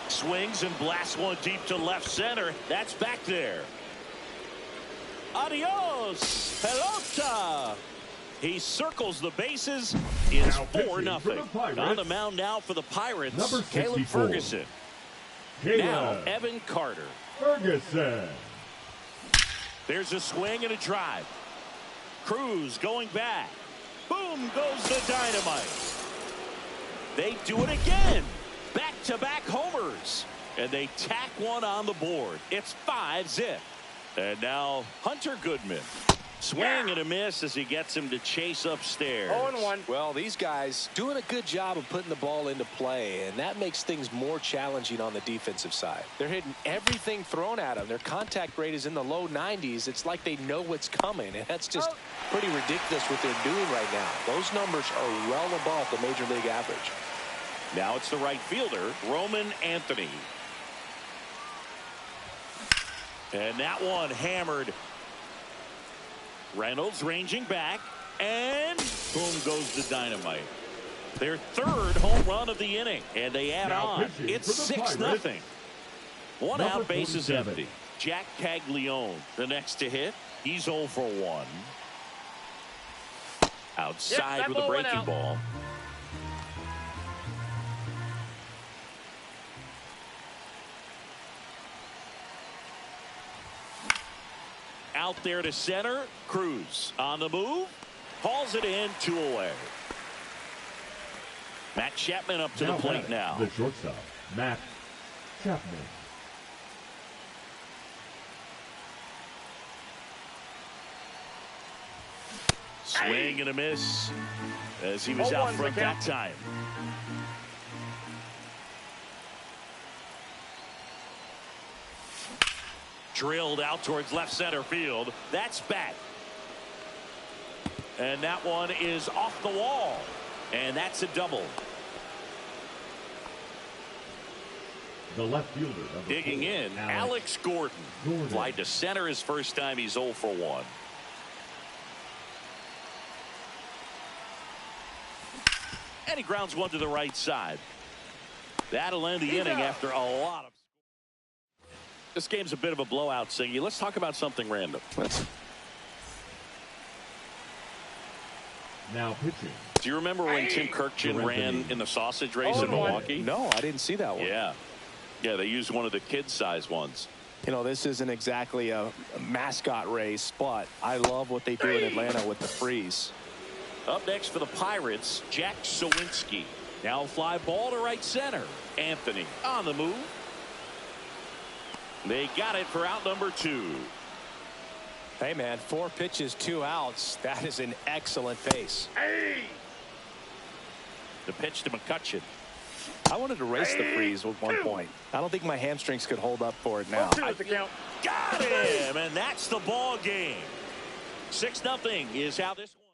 Swings and blasts one deep to left center. That's back there. Adios, pelota. He circles the bases. It's 4-0. On the mound now for the Pirates, Caleb Ferguson. Now Evan Carter. Ferguson. There's a swing and a drive. Cruz going back. Boom goes the dynamite. They do it again. Back-to-back homers. And they tack one on the board. It's 5-0. And now Hunter Goodman. Swing and a miss as he gets him to chase upstairs. 0-1. Well, these guys doing a good job of putting the ball into play, and that makes things more challenging on the defensive side. They're hitting everything thrown at them. Their contact rate is in the low 90s. It's like they know what's coming, and that's just pretty ridiculous what they're doing right now. Those numbers are well above the major league average. Now it's the right fielder, Roman Anthony. And that one hammered. Reynolds ranging back, and boom goes the dynamite. Their 3rd home run of the inning, and they add on. It's 6-0. One out, base is empty. Jack Caglione, the next to hit. He's 0 for 1. Outside that with a ball went breaking out. ball. Out there to center. Cruz on the move. Hauls it in, 2 away. Matt Chapman up to the plate now. The shortstop, Matt Chapman. Swing and a miss as he was out front that time. Drilled out towards left center field. That's back. And that one is off the wall. And that's a double. The left fielder. Digging in, Alex Gordon. Fly to center his first time. He's 0 for 1. And he grounds one to the right side. That'll end the inning after a lot of. This game's a bit of a blowout, Siggy. Let's talk about something random. Now pitching. Do you remember when Tim Kirkjian ran in the sausage race in Milwaukee? No, I didn't see that one. Yeah. Yeah, they used one of the kid-size ones. You know, this isn't exactly a mascot race, but I love what they do in Atlanta with the freeze. Up next for the Pirates, Jack Sawinski. Now fly ball to right center. Anthony on the move. They got it for out number 2. Hey, man, 4 pitches, 2 outs. That is an excellent pace. The pitch to McCutcheon. I wanted to race the freeze at one point. I don't think my hamstrings could hold up for it now. Got him, and that's the ball game. 6-0 is how this one.